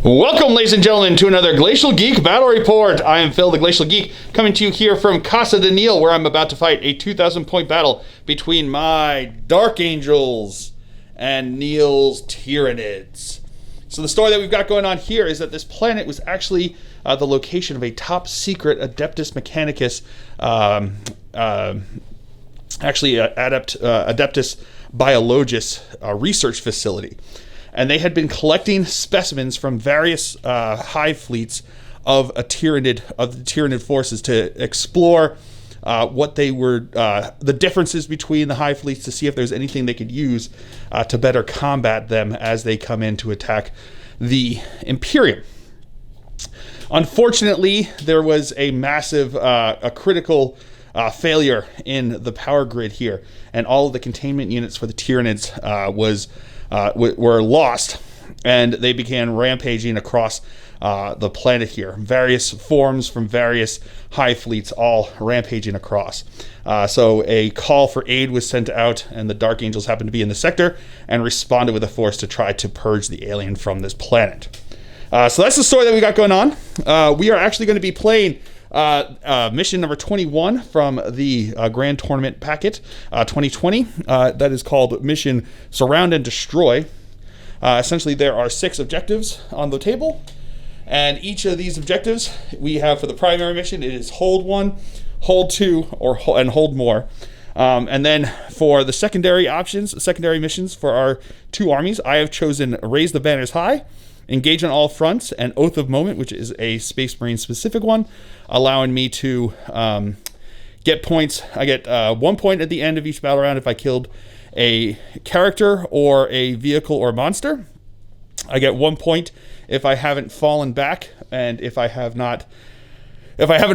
Welcome, ladies and gentlemen, to another Glacial Geek Battle Report. I am Phil, the Glacial Geek, coming to you here from Casa de Neil, where I'm about to fight a 2,000-point battle between my Dark Angels and Neil's Tyranids. So the story that we've got going on here is that this planet was actually the location of a top-secret Adeptus Mechanicus, Adeptus Biologis research facility. And they had been collecting specimens from various hive fleets of the Tyranid forces to explore what they were, the differences between the hive fleets, to see if there's anything they could use to better combat them as they come in to attack the Imperial. Unfortunately, there was a massive, a critical failure in the power grid here, and all of the containment units for the Tyranids were lost, and they began rampaging across the planet here. Various forms from various hive fleets all rampaging across. So a call for aid was sent out, and the Dark Angels happened to be in the sector and responded with a force to try to purge the alien from this planet. So that's the story that we got going on. We are actually going to be playing mission number 21 from the Grand Tournament Packet 2020. That is called Mission Surround and Destroy. Essentially, there are 6 objectives on the table, and each of these objectives we have for the primary mission. It is hold 1, hold 2, and hold more. And then for the secondary missions for our 2 armies, I have chosen Raise the Banners High, Engage on All Fronts, and Oath of Moment, which is a Space Marine specific one, allowing me to get points. I get 1 point at the end of each battle round if I killed a character or a vehicle or monster. I get 1 point if I haven't fallen back, and if I haven't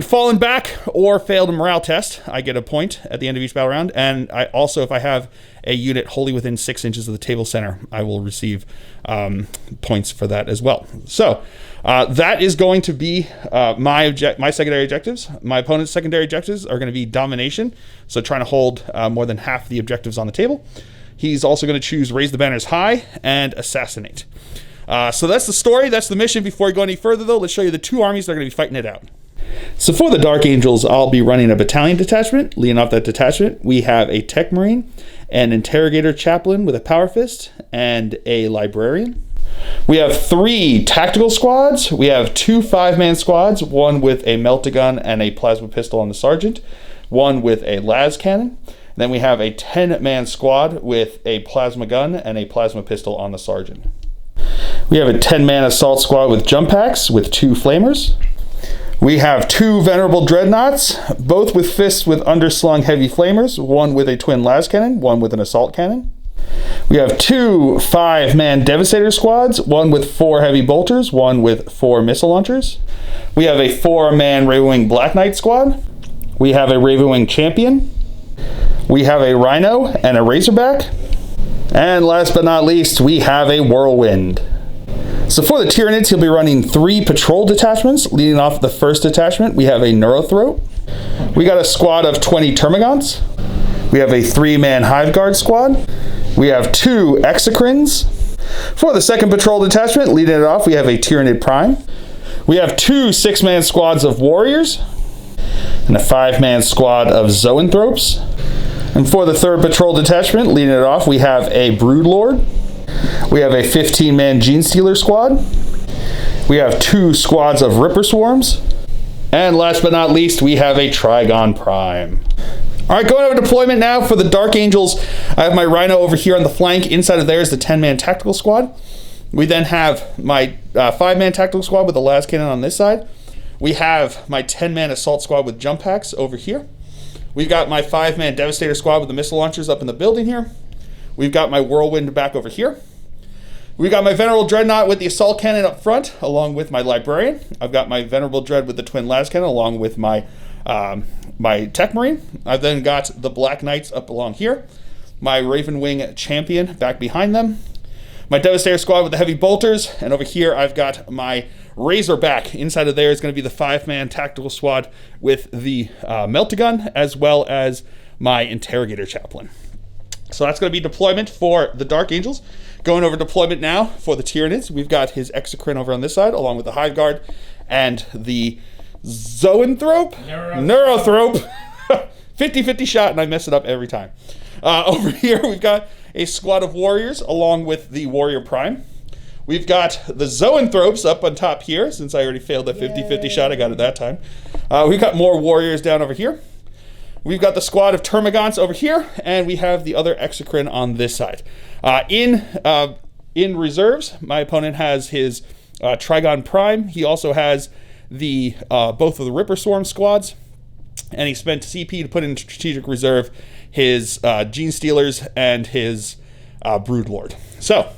fallen back or failed a morale test, I get a point at the end of each battle round. And I also, if I have a unit wholly within 6 inches of the table center, I will receive points for that as well. So that is going to be my secondary objectives. My opponent's secondary objectives are going to be domination, so trying to hold more than half the objectives on the table. He's also going to choose Raise the Banners High and Assassinate. So that's the story. That's the mission. Before we go any further, though, let's show you the 2 armies that are going to be fighting it out. So for the Dark Angels, I'll be running a battalion detachment. Leading off that detachment, we have a Tech Marine, an Interrogator Chaplain with a Power Fist, and a Librarian. We have 3 tactical squads. We have 2 5-man squads, one with a melta-gun and a plasma pistol on the sergeant, one with a las cannon. Then we have a 10-man squad with a plasma gun and a plasma pistol on the sergeant. We have a 10-man assault squad with jump packs with 2 flamers. We have 2 venerable dreadnoughts, both with fists with underslung heavy flamers, one with a twin las cannon, one with an assault cannon. We have 2 5-man devastator squads, one with 4 heavy bolters, one with 4 missile launchers. We have a 4-man Ravenwing Black Knight squad. We have a Ravenwing Champion. We have a Rhino and a Razorback. And last but not least, we have a Whirlwind. So for the Tyranids, he'll be running 3 patrol detachments. Leading off the first detachment, we have a Neurothroat. We got a squad of 20 Termagants. We have a 3-man Hive Guard squad. We have 2 Exocrines. For the second patrol detachment, leading it off, we have a Tyranid Prime. We have 2 6-man squads of Warriors, and a 5-man squad of Zoanthropes. And for the third patrol detachment, leading it off, we have a Broodlord. We have a 15-man Gene Stealer squad. We have 2 squads of Ripper Swarms. And last but not least, we have a Trigon Prime. All right, going over deployment now for the Dark Angels. I have my Rhino over here on the flank. Inside of there is the 10-man tactical squad. We then have my 5-man tactical squad with the las cannon on this side. We have my 10-man assault squad with jump packs over here. We've got my 5-man devastator squad with the missile launchers up in the building here. We've got my Whirlwind back over here. We've got my Venerable Dreadnought with the assault cannon up front, along with my Librarian. I've got my Venerable Dread with the twin las cannon, along with my my Tech Marine. I've then got the Black Knights up along here. My Ravenwing Champion back behind them. My Devastator squad with the heavy bolters. And over here, I've got my Razorback. Inside of there is going to be the 5-man tactical squad with the Melta-gun, as well as my Interrogator Chaplain. So that's going to be deployment for the Dark Angels. Going over deployment now for the Tyranids. We've got his Exocrine over on this side, along with the Hive Guard and the Zoanthrope? Neurothrope. 50-50 shot, and I mess it up every time. Over here, we've got a squad of warriors, along with the Warrior Prime. We've got the Zoanthropes up on top here, since I already failed that 50-50 shot. I got it that time. We've got more warriors down over here. We've got the squad of Termagants over here, and we have the other Exocrine on this side. In reserves, my opponent has his Trigon Prime. He also has the both of the Ripper Swarm squads, and he spent CP to put in strategic reserve his Gene Stealers and his Broodlord. So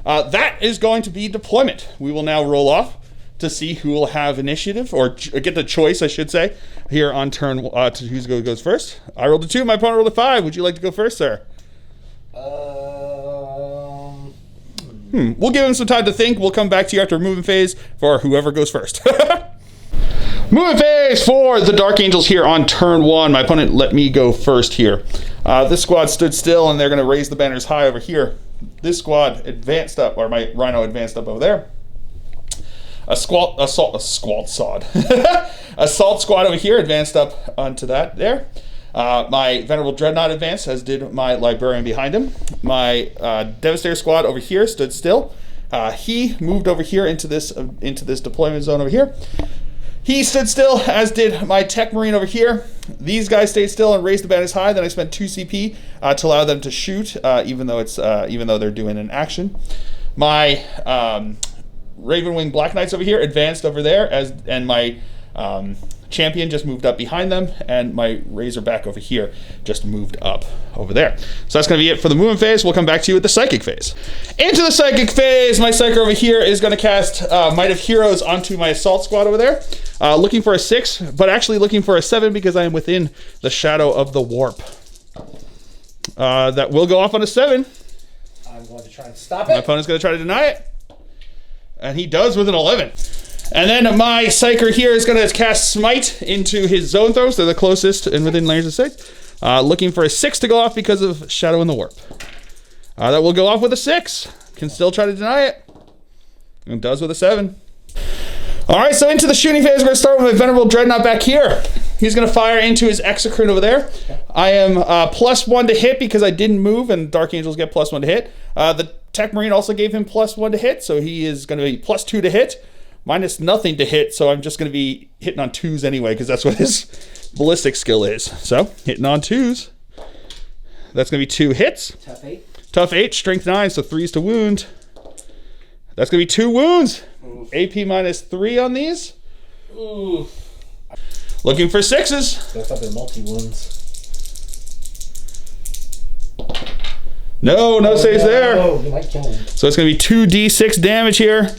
that is going to be deployment. We will now roll off to see who will have initiative, or get the choice, I should say, here on turn to who goes first. I rolled a 2, my opponent rolled a 5. Would you like to go first, sir? We'll give him some time to think. We'll come back to you after movement phase for whoever goes first. Movement phase for the Dark Angels here on turn 1. My opponent let me go first here. This squad stood still, and they're going to raise the banners high over here. This squad advanced up, or my Rhino advanced up over there. Assault squad over here advanced up onto that there. My Venerable Dreadnought advanced, as did my Librarian behind him. My Devastator squad over here stood still. He moved over here into this deployment zone over here. He stood still, as did my Tech Marine over here. These guys stayed still and raised the banners high. Then I spent 2 CP to allow them to shoot, even though they're doing an action. My Ravenwing Black Knights over here advanced over there, and my Champion just moved up behind them, and my Razorback over here just moved up over there. So that's going to be it for the movement phase. We'll come back to you with the psychic phase. Into the psychic phase, my Psyker over here is going to cast Might of Heroes onto my Assault squad over there. Looking for a 6, but actually looking for a 7 because I am within the shadow of the warp. That will go off on a 7. I'm going to try and stop it. My opponent's going to try to deny it. And he does with an 11. And then my Psyker here is going to cast Smite into his Zoanthropes. They're the closest and within range of sight. Looking for a 6 to go off because of Shadow in the Warp. That will go off with a 6. Can still try to deny it. And does with a 7. Alright, so into the shooting phase, we're going to start with my Venerable Dreadnought back here. He's going to fire into his Exocrine over there. I am +1 to hit because I didn't move, and Dark Angels get +1 to hit. The Tech Marine also gave him +1 to hit, so he is going to be +2 to hit. Minus nothing to hit, so I'm just going to be hitting on 2s anyway, because that's what his ballistic skill is. So, hitting on 2s. That's going to be 2 hits. Tough 8. Tough 8, strength 9, so 3s to wound. That's going to be 2 wounds. Oof. AP -3 on these. Oof. Looking for 6s. I thought they're multi-wounds. No saves there. Oh, you might kill him. So it's going to be 2d6 damage here.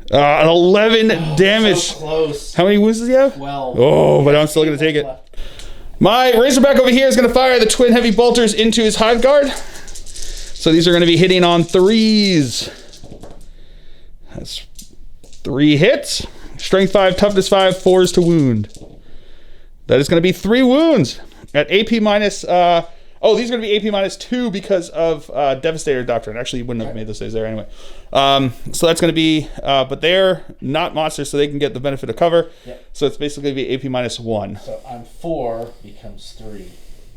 An 11 damage. So close. How many wounds does he have? 12. Oh, but I'm still going to take it. My Razorback over here is going to fire the twin heavy bolters into his Hive Guard. So these are going to be hitting on 3s. That's 3 hits. Strength 5, toughness 5, 4s to wound. That is going to be 3 wounds at AP minus. These are going to be AP -2 because of Devastator Doctrine. Actually, you wouldn't have made those saves there anyway. So that's going to be, but they're not monsters, so they can get the benefit of cover. Yep. So it's basically going to be AP -1. So on 4 becomes 3,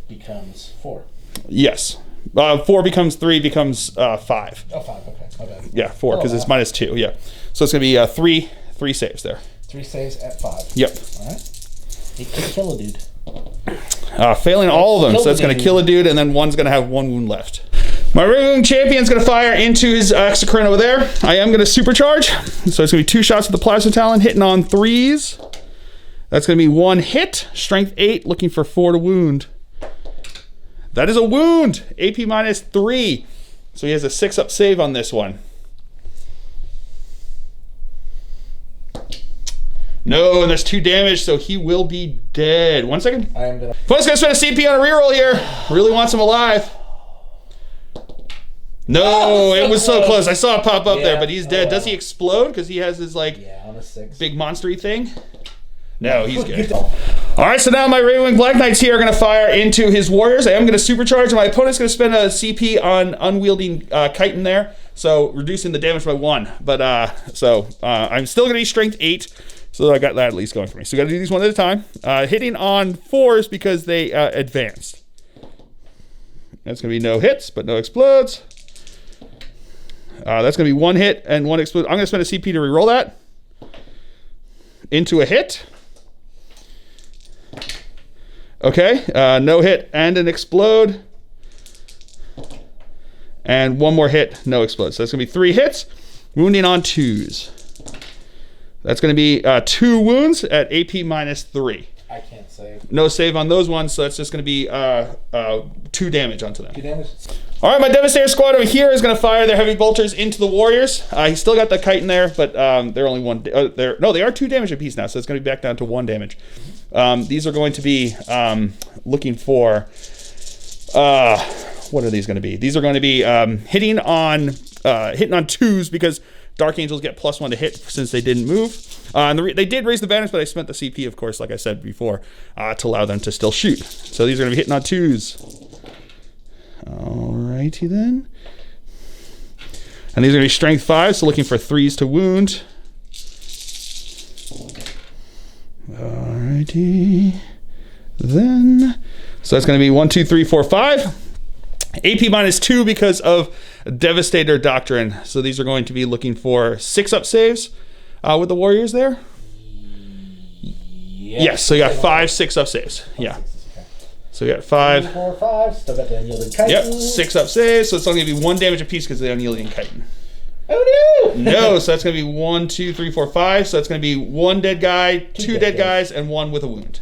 becomes 4. Yes. 4 becomes 3, becomes 5. Oh, 5, okay. My bad. Yeah, 4, because it's -2, yeah. So it's going to be 3 saves there. 3 saves at 5. Yep. All right. It can kill a dude. Failing all of them, so that's going to kill a dude, and then one's going to have 1 wound left. My Ravenwing Champion's going to fire into his Exocrine over there. I am going to supercharge, so it's going to be 2 shots with the Plasma Talon, hitting on 3s. That's going to be 1 hit, strength 8, looking for 4 to wound. That is a wound, AP -3. So he has a 6-up save on this one. No, and there's 2 damage, so he will be dead. 1 second. I am dead. Opponent's gonna spend a CP on a reroll here. Really wants him alive. No, it was so close. I saw it pop up there, but he's dead. Does he explode? Because he has his, like, on a 6. big monstery thing. No, he's good. All right, so now my Raven Black Knights here are going to fire into his warriors. I am going to supercharge, and my opponent's going to spend a CP on unwielding chitin there, so reducing the damage by 1. But I'm still going to be strength 8, so I got that at least going for me. So we got to do these one at a time. Hitting on 4s because they advanced. That's going to be no hits, but no explodes. That's going to be 1 hit and 1 explode. I'm going to spend a CP to reroll that into a hit. Okay, no hit and an explode. And 1 more hit, no explode. So that's going to be 3 hits. Wounding on 2s. That's going to be 2 wounds at AP -3. I can't save. No save on those ones, so that's just going to be 2 damage onto them. 2 damage. All right, my Devastator squad over here is going to fire their heavy bolters into the warriors. He's still got the chitin there, but they're only 1. They are 2 damage apiece now, so it's going to be back down to 1 damage. These are going to be looking for. What are these going to be? These are going to be hitting on 2s because Dark Angels get +1 to hit since they didn't move. And they did raise the banners, but I spent the CP, of course, like I said before, to allow them to still shoot. So these are going to be hitting on 2s. Alrighty then. And these are going to be strength 5, so looking for 3s to wound. Alrighty then. So that's going to be 1, 2, 3, 4, 5. AP -2 because of Devastator Doctrine. So these are going to be looking for 6-up saves with the warriors there. Yes, so you got 5 6-up saves. Yeah. So we got 5. 3, 4, 5. Still got the unyielding chitin. Yep, 6-up saves. So it's only going to be 1 damage apiece because of the unyielding chitin. Oh no! No, so that's going to be 1, 2, 3, 4, 5. So that's going to be 1 dead guy, 2 dead guys, and 1 with a wound.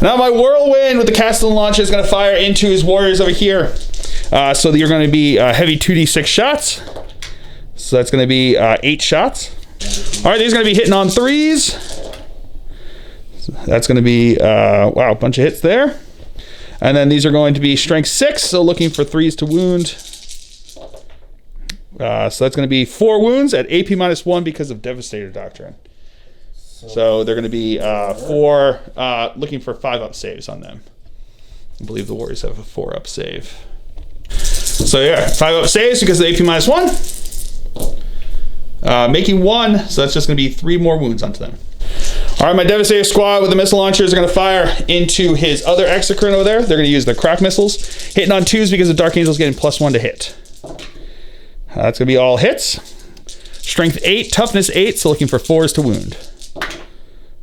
Now my Whirlwind with the Castle Launch is going to fire into his warriors over here. So you're going to be heavy 2d6 shots. So that's going to be 8 shots. All right, these are going to be hitting on 3s. So that's going to be, wow, a bunch of hits there. And then these are going to be strength 6, so looking for 3s to wound. So that's going to be 4 wounds at AP -1 because of Devastator Doctrine. So they're going to be 4, looking for 5-up saves on them. I believe the Warriors have a 4-up save. So yeah, 5-up saves because of AP -1. Making 1, so that's just going to be 3 more wounds onto them. All right, my Devastator squad with the missile launchers are going to fire into his other exocrine over there. They're going to use the crack missiles. Hitting on 2s because the Dark Angel's getting +1 to hit. That's going to be all hits. Strength 8, toughness 8, so looking for 4s to wound.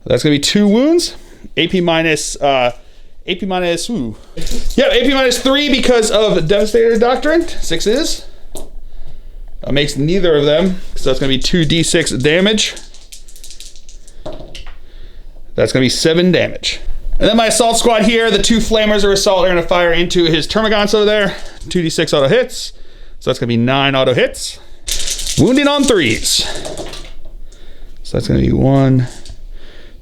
That's going to be 2 wounds. AP minus, ooh. Yeah, AP -3 because of Devastator Doctrine. 6s. Makes neither of them, so that's going to be 2d6 damage. That's going to be 7 damage. And then my assault squad here, the 2 flamers or assault are going to fire into his termagants over there. 2d6 auto hits. So that's going to be 9 auto hits. Wounding on 3s. So that's going to be 1,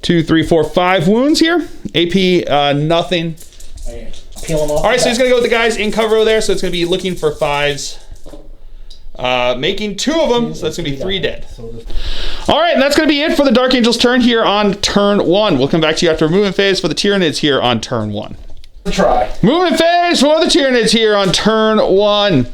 2, 3, 4, 5 wounds here. AP nothing. Peel them off. All right, so he's going to go with the guys in cover over there. So it's going to be looking for 5s. Making 2 of them, so that's going to be 3 dead. All right, and that's going to be it for the Dark Angel's turn here on turn 1. We'll come back to you after a movement phase for the Tyranids here on turn 1. Try. Movement phase for the Tyranids here on turn 1.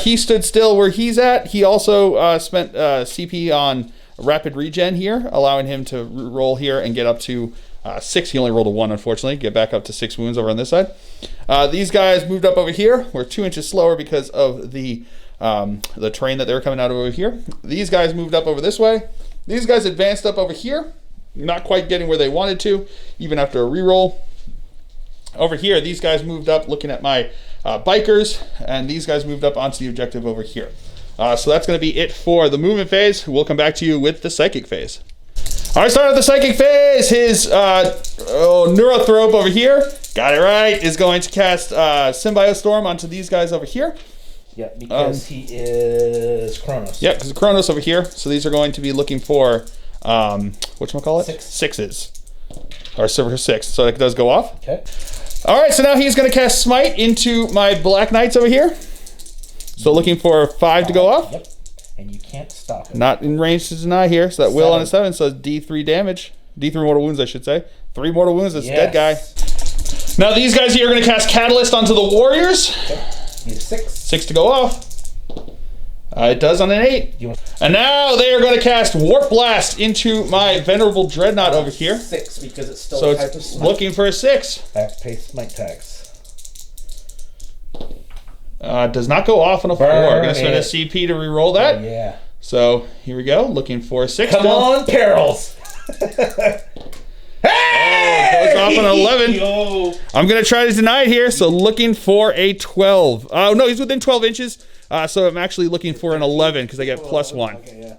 He stood still where he's at. He also spent CP on rapid regen here, allowing him to roll here and get up to 6. He only rolled a 1, unfortunately. Get back up to 6 wounds over on this side. These guys moved up over here. We're 2 inches slower because of the terrain that they were coming out of over here. These guys moved up over this way. These guys advanced up over here, not quite getting where they wanted to, even after a reroll. Over here, these guys moved up looking at my bikers, and these guys moved up onto the objective over here. So that's going to be it for the movement phase. We'll come back to you with the psychic phase. All right, starting with the psychic phase, his Neurothrope over here, got it right, is going to cast Symbiostorm onto these guys over here. Yeah, because he is Kronos. Yeah, because Kronos over here. So these are going to be looking for, whatchamacallit? 6s. Or Silver 6. So it does go off. Okay. All right, so now he's going to cast Smite into my Black Knights over here. So looking for 5 to go off. Yep. And you can't stop it. Not in range to deny here. So that will on a 7, so D3 damage. D3 mortal wounds, I should say. 3 mortal wounds, that's a dead guy. Now these guys here are going to cast Catalyst onto the warriors. Okay. Need a 6. 6 to go off. It does on an 8. And now they are going to cast Warp Blast into my Venerable Dreadnought over here. 6 because it's still So a type of it's smite. looking for a 6. I have to pay smite tax. Does not go off on a 4. I'm going to spend a CP to reroll that. Oh, yeah. So here we go, looking for a 6. Come on, Perils! Hey! Goes off on 11. Yo. I'm going to try to deny it here, so looking for a 12. Oh, no, he's within 12 inches. So I'm actually looking for an 11 because I get +1. Okay,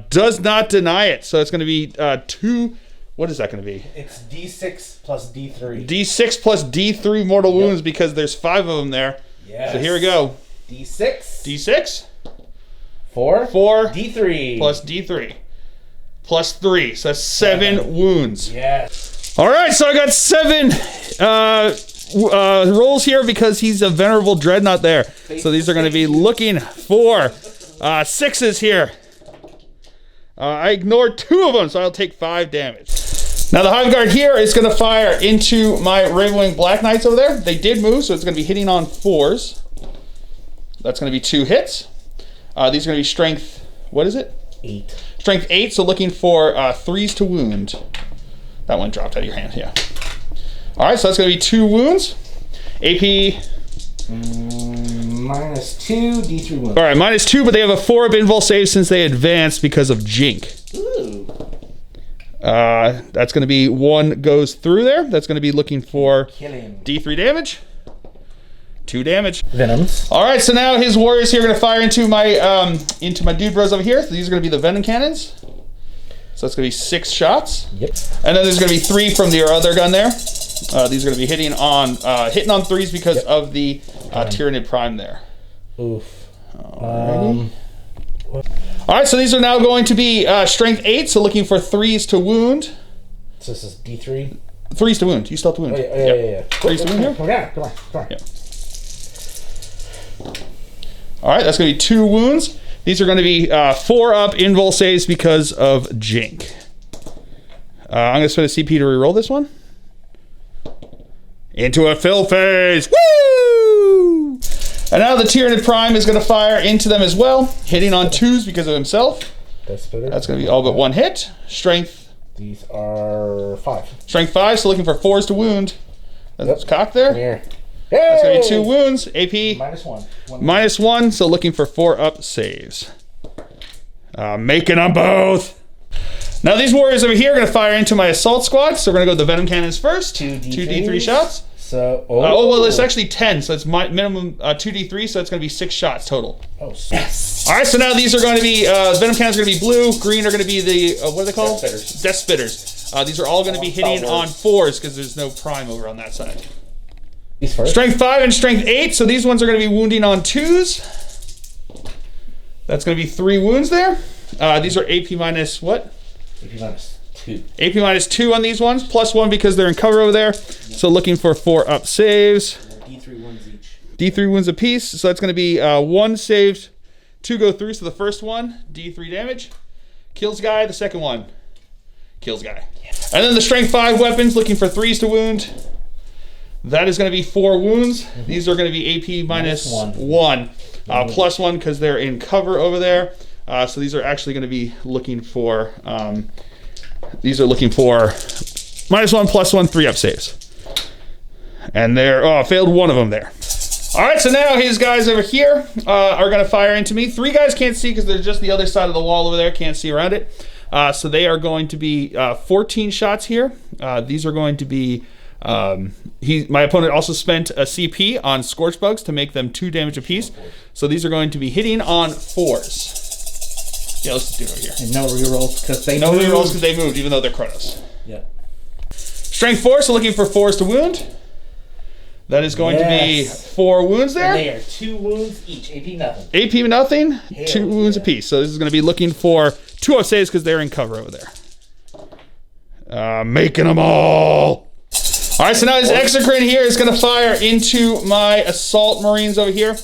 Does not deny it. So it's going to be 2. What is that going to be? It's D6 plus D3. D6 plus D3 mortal wounds because there's 5 of them there. Yes. So here we go. D6. D6. 4. D3. Plus D3. Plus 3. So that's 7 wounds. Yes. All right, so I got 7 rolls here because he's a Venerable Dreadnought there. So these are going to be looking for 6s here. I ignored 2 of them, so I'll take 5 damage. Now the Hive Guard here is going to fire into my Ravenwing Black Knights over there. They did move, so it's going to be hitting on 4s. That's going to be 2 hits. These are going to be strength, what is it? 8. Strength 8, so looking for 3s to wound. That one dropped out of your hand, yeah. All right, so that's going to be 2 wounds. AP. -2, D3 wounds. All right, -2, but they have a 4-up invul save since they advanced because of Jink. Ooh. That's going to be 1 goes through there. That's going to be looking for Kill him. D3 damage. 2 damage. Venoms. All right, so now his warriors here are going to fire into my dude bros over here. So these are going to be the venom cannons. So that's going to be 6 shots. Yep. And then there's going to be 3 from the other gun there. These are going to be hitting on 3s because of the Tyranid Prime there. Oof. All right, so these are now going to be strength 8, so looking for 3s to wound. So this is D3? 3s to wound. You still have to wound. Oh, yeah. 3s to wound here? Come on. Yeah. All right, that's going to be 2 wounds. These are going to be 4-up invul saves because of Jink. I'm going to spend a CP to reroll this one. Into a fill phase. Woo! And now the Tyranid Prime is going to fire into them as well, hitting on 2s because of himself. That's better. That's going to be all but 1 hit. Strength. These are 5. Strength 5, so looking for 4s to wound. That's cocked there. Here. That's going to be 2 wounds. AP. -1. -1, so looking for 4-up saves. Making them both. Now these warriors over here are going to fire into my assault squad. So we're going to go with the venom cannons first. 2 D3 shots. So, well, it's actually 10, so it's minimum 2 D3, so it's going to be 6 shots total. Oh, yes. All right, so now these are going to be, venom cannons are going to be blue, green are going to be the, what are they called? Death Spitters. These are all going to be hitting on 4s because there's no prime over on that side. These first? Strength 5 and strength 8, so these ones are going to be wounding on 2s. That's going to be 3 wounds there. These are AP minus what? AP minus 2. AP minus 2 on these ones, +1 because they're in cover over there. So looking for 4-up saves. D3 wounds each. D3 wounds apiece. So that's going to be 1 saved, 2 go through. So the first one, D3 damage. Kills guy. The second one, kills guy. Yes. And then the strength 5 weapons, looking for 3s to wound. That is going to be 4 wounds. These are going to be AP minus 1. +1 because they're in cover over there. So these are actually going to be looking for, these are looking for -1, +1, 3-up saves. And they're, failed 1 of them there. All right, so now his guys over here are going to fire into me. 3 guys can't see because they're just the other side of the wall over there, can't see around it. So they are going to be 14 shots here. These are going to be, my opponent also spent a CP on Scorch Bugs to make them 2 damage apiece. So these are going to be hitting on 4s. Yeah, let's just do it over here. And no rerolls because they moved. No rerolls because they moved, even though they're Chronos. Yeah. Strength 4, so looking for 4s to wound. That is going to be 4 wounds there. And they are 2 wounds each. AP nothing. AP nothing. Hell 2 wounds apiece. So this is going to be looking for 2 saves because they're in cover over there. Making them all. All right, so now his Exocrine here is going to fire into my Assault Marines over here.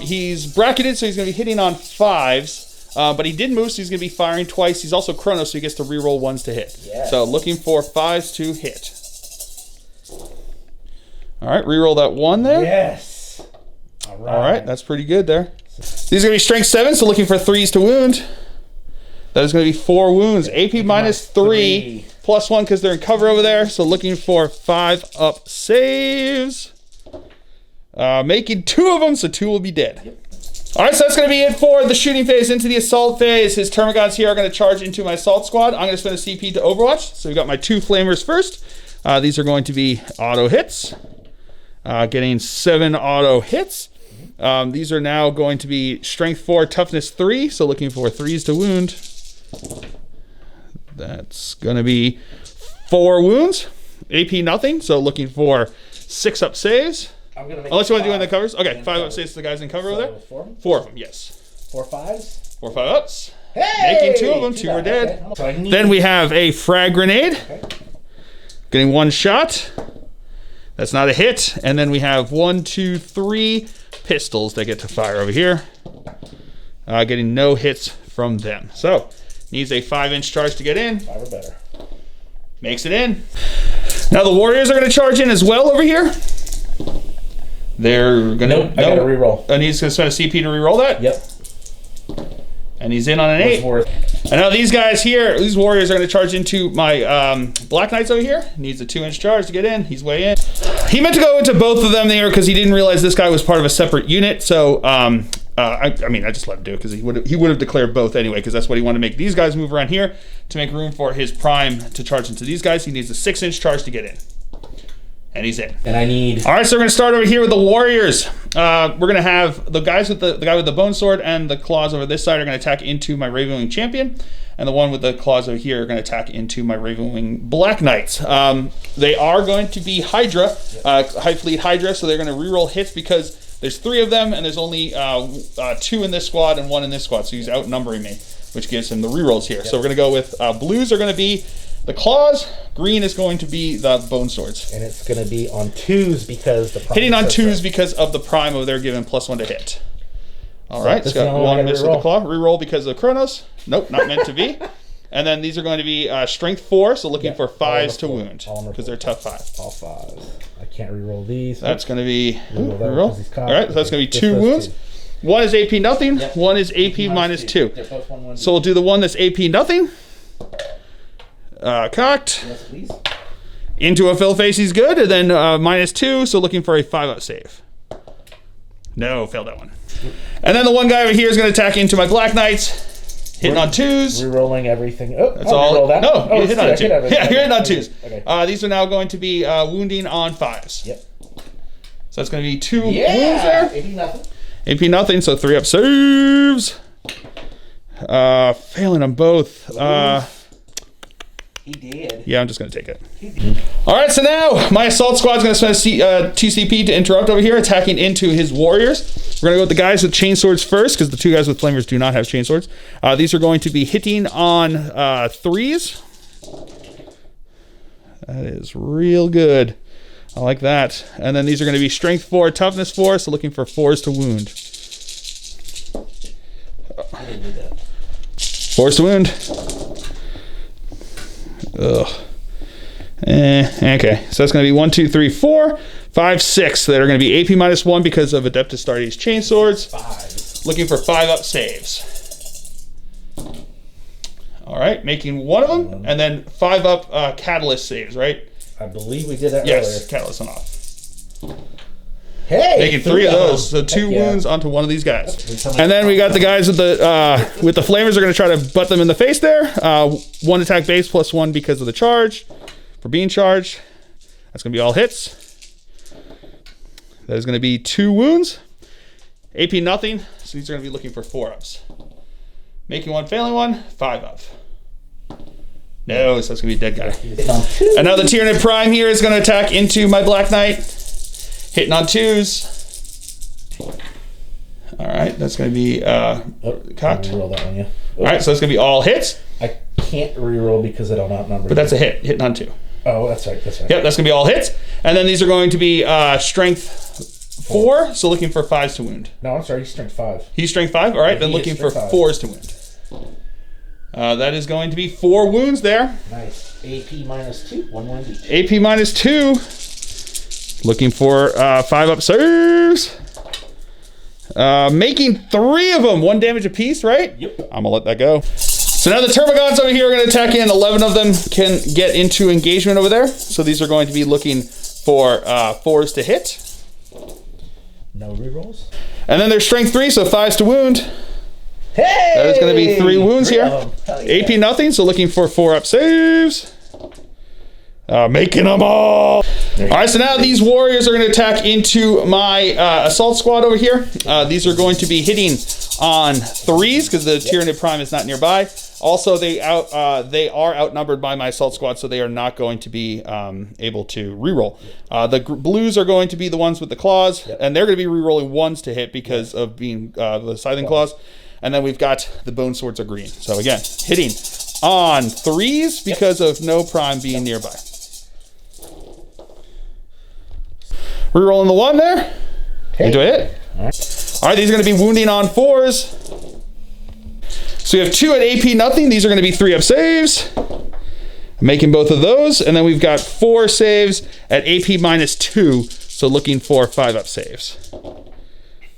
He's bracketed, so he's going to be hitting on 5s. But he did move, so he's going to be firing twice. He's also chrono, so he gets to reroll 1s to hit. Yes. So looking for 5s to hit. All right, reroll that 1 there. Yes. All right, that's pretty good there. These are going to be strength 7, so looking for 3s to wound. That is going to be 4 wounds. AP minus 3, plus 1 because they're in cover over there. So looking for 5 up saves. Making 2 of them, so 2 will be dead. Yep. All right, so that's going to be it for the shooting phase. Into the assault phase, his Termagants here are going to charge into my assault squad. I'm going to spend a CP to Overwatch. So we've got my 2 flamers first. These are going to be auto hits. Getting 7 auto hits. These are now going to be strength 4, toughness 3. So looking for 3s to wound. That's going to be 4 wounds. AP nothing. So looking for 6 up saves. Unless you want to do in the covers. Okay, 5 up saves to the guys in cover over there. 4 of them, yes. 4 5s? 4 5 ups. Hey! Making 2 of them. 2 are dead. Okay. Then we have a frag grenade. Okay. Getting 1 shot. That's not a hit. And then we have 1, 2, 3 pistols that get to fire over here. Getting no hits from them. So, needs a 5-inch charge to get in. 5 or better. Makes it in. Now the Warriors are going to charge in as well over here. They're going to... Nope, I got to reroll. And he's going to spend a CP to reroll that? Yep. And he's in on an 8. And now these guys here, these Warriors are going to charge into my Black Knights over here. Needs a 2-inch charge to get in. He's way in. He meant to go into both of them there because he didn't realize this guy was part of a separate unit. So, I just let him do it because he would have declared both anyway because that's what he wanted to make these guys move around here to make room for his prime to charge into these guys. He needs a 6-inch charge to get in. And he's in. And I need... All right, so we're going to start over here with the Warriors. We're going to have the guys with the guy with the bone sword and the claws over this side are going to attack into my Ravenwing champion. And the one with the claws over here are going to attack into my Ravenwing Black Knights. They are going to be Hydra, Hive Fleet Hydra, so they're going to reroll hits because there's 3 of them and there's only 2 in this squad and 1 in this squad. So he's outnumbering me, which gives him the rerolls here. Yep. So we're going to go with blues are going to be the claws, green is going to be the bone swords. And it's going to be on 2s because the prime... Hitting on 2s because of the prime over there given +1 to hit. All right, it's got 1 miss with the claw. Reroll because of Chronos. Nope, not meant to be. And then these are going to be strength 4, so looking for 5s to wound because they're tough 5. All 5s. I can't reroll these. That's going to be... Reroll. All right, so that's going to be 2 wounds. 1 is AP nothing. Yep. 1 is AP minus 2. They're both 1, 1, so we'll do the one that's AP nothing. Cocked. Yes, please. Into a fill face, he's good. And then -2, so looking for a 5-up save. No, failed that one. And then the one guy over here is going to attack into my Black Knights. Hitting on 2s. Rerolling everything. Oh, that's all. That. No, oh, you hit on a 2. Yeah, you're hitting on 2s. Okay. These are now going to be wounding on 5s. Yep. So that's going to be 2 wounds there. AP nothing. AP nothing, so 3-up saves. Failing on both. He did. Yeah, I'm just going to take it. All right, so now my assault squad's going to spend a TCP to interrupt over here, attacking into his warriors. We're going to go with the guys with chainswords first, because the 2 guys with flamers do not have chainswords. These are going to be hitting on 3s. That is real good. I like that. And then these are going to be strength 4, toughness 4, so looking for 4s to wound. I didn't do that. 4s to wound. Ugh. Okay, so that's going to be 1, 2, 3, 4, 5, 6 that are going to be AP -1 because of Adeptus Mechanicus chainswords. 5. Looking for 5-up saves. All right, making 1 of them, and then 5-up catalyst saves, right? I believe we did that earlier. Yes, catalyst on off. Hey, making 3 of those, so 2 wounds onto one of these guys. And then we got the guys with the flamers are going to try to butt them in the face there. 1 attack base +1 because of the charge for being charged. That's going to be all hits. That is going to be 2 wounds. AP nothing, so these are going to be looking for 4-ups. Making 1, failing 1, 5-up. No, so that's going to be a dead guy. And now the Tyranid Prime here is going to attack into my Black Knight. Hitting on 2s. All right, that's going to be cocked. Reroll that one, yeah. All right, so that's going to be all hits. I can't reroll because I don't outnumber. But that's a hit. Hitting on 2. Oh, that's right. That's right. Yep, that's going to be all hits. And then these are going to be strength 4, so looking for 5s to wound. No, I'm sorry. He's strength 5. He's strength 5? All right, then looking for 4s to wound. That is going to be 4 wounds there. Nice. AP -2, 1 wound each. AP -2. Looking for 5-up saves. Making 3 of them, 1 damage apiece, right? Yep. I'm gonna let that go. So now the Termagants over here are gonna attack in. 11 of them can get into engagement over there. So these are going to be looking for 4s to hit. No rerolls. And then there's strength 3, so 5s to wound. Hey! That is gonna be 3 wounds here. Yeah. AP nothing, so looking for 4-up saves. Making them all. All right, so now these warriors are going to attack into my assault squad over here. These are going to be hitting on 3s because the Tyranid Prime is not nearby. Also, they are outnumbered by my assault squad, so they are not going to be able to reroll. The blues are going to be the ones with the claws, and they're going to be rerolling 1s to hit because of being the scything claws. And then we've got the bone swords are green. So again, hitting on 3s because of no prime being nearby. Rerolling the 1 there. Into a hit. All right, these are going to be wounding on 4s. So we have 2 at AP nothing. These are going to be 3-up saves. Making both of those. And then we've got 4 saves at AP -2. So looking for 5-up saves.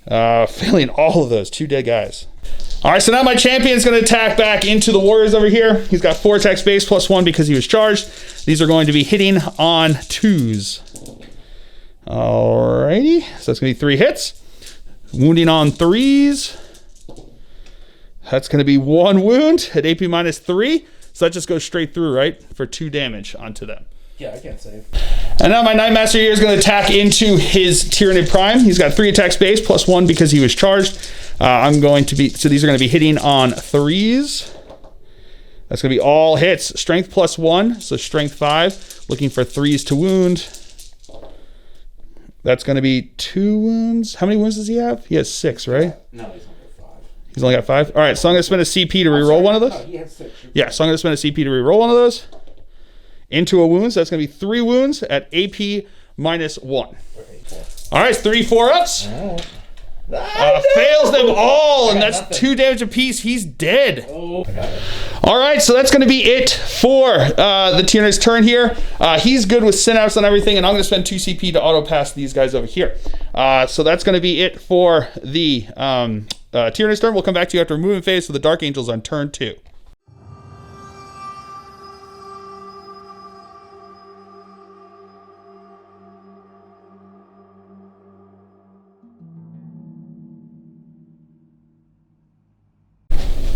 Failing all of those. 2 dead guys. All right, so now my champion is going to attack back into the warriors over here. He's got 4 attack space plus 1 because he was charged. These are going to be hitting on 2s. Alrighty, so that's going to be 3 hits. Wounding on 3s. That's going to be 1 wound at AP -3. So that just goes straight through, right? For 2 damage onto them. Yeah, I can't save. And now my Nightmaster here is going to attack into his Tyranid Prime. He's got 3 attack space plus 1 because he was charged. So these are going to be hitting on 3s. That's going to be all hits. Strength plus 1, so strength 5. Looking for 3s to wound. That's going to be 2 wounds. How many wounds does he have? He has 6, right? No, he's only got 5. He's only got 5? All right, so I'm going to spend a CP to reroll one of those. No, he had 6. Yeah, so I'm going to spend a CP to reroll one of those. Into a wound, so that's going to be 3 wounds at AP -1. Okay, 4. All right, 3 4-ups. Fails them all, and that's 2 damage apiece. He's dead. Oh, I got it. All right, so that's going to be it for the Tyranid's turn here. He's good with synapse and everything, and I'm going to spend 2 CP to auto pass these guys over here. So that's going to be it for the Tyranid's turn. We'll come back to you after movement phase for the Dark Angels on turn 2.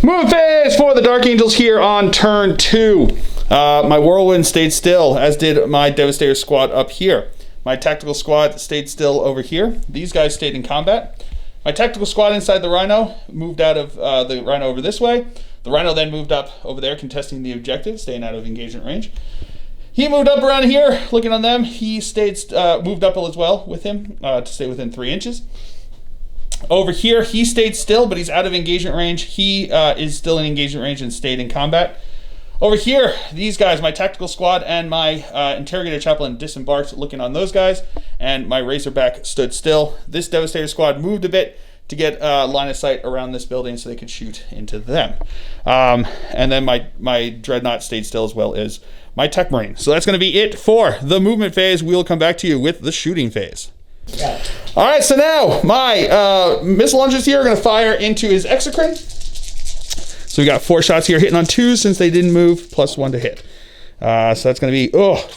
Movement phase for the Dark Angels here on turn 2. My Whirlwind stayed still, as did my Devastator squad up here. My Tactical squad stayed still over here. These guys stayed in combat. My Tactical squad inside the Rhino moved out of the Rhino over this way. The Rhino then moved up over there, contesting the objective, staying out of engagement range. He moved up around here, looking on them. He stayed moved up as well with him to stay within 3 inches. Over here, he stayed still, but he's out of engagement range. He is still in engagement range and stayed in combat. Over here, these guys, my Tactical squad and my Interrogator Chaplain disembarked looking on those guys, and my Razorback stood still. This Devastator squad moved a bit to get line of sight around this building so they could shoot into them. And then my Dreadnought stayed still, as well as my Tech Marine. So that's going to be it for the movement phase. We'll come back to you with the shooting phase. Yeah. All right, so now my missile launchers here are going to fire into his Exocrine. So we got 4 shots here hitting on 2s since they didn't move, plus 1 to hit. So that's going to be,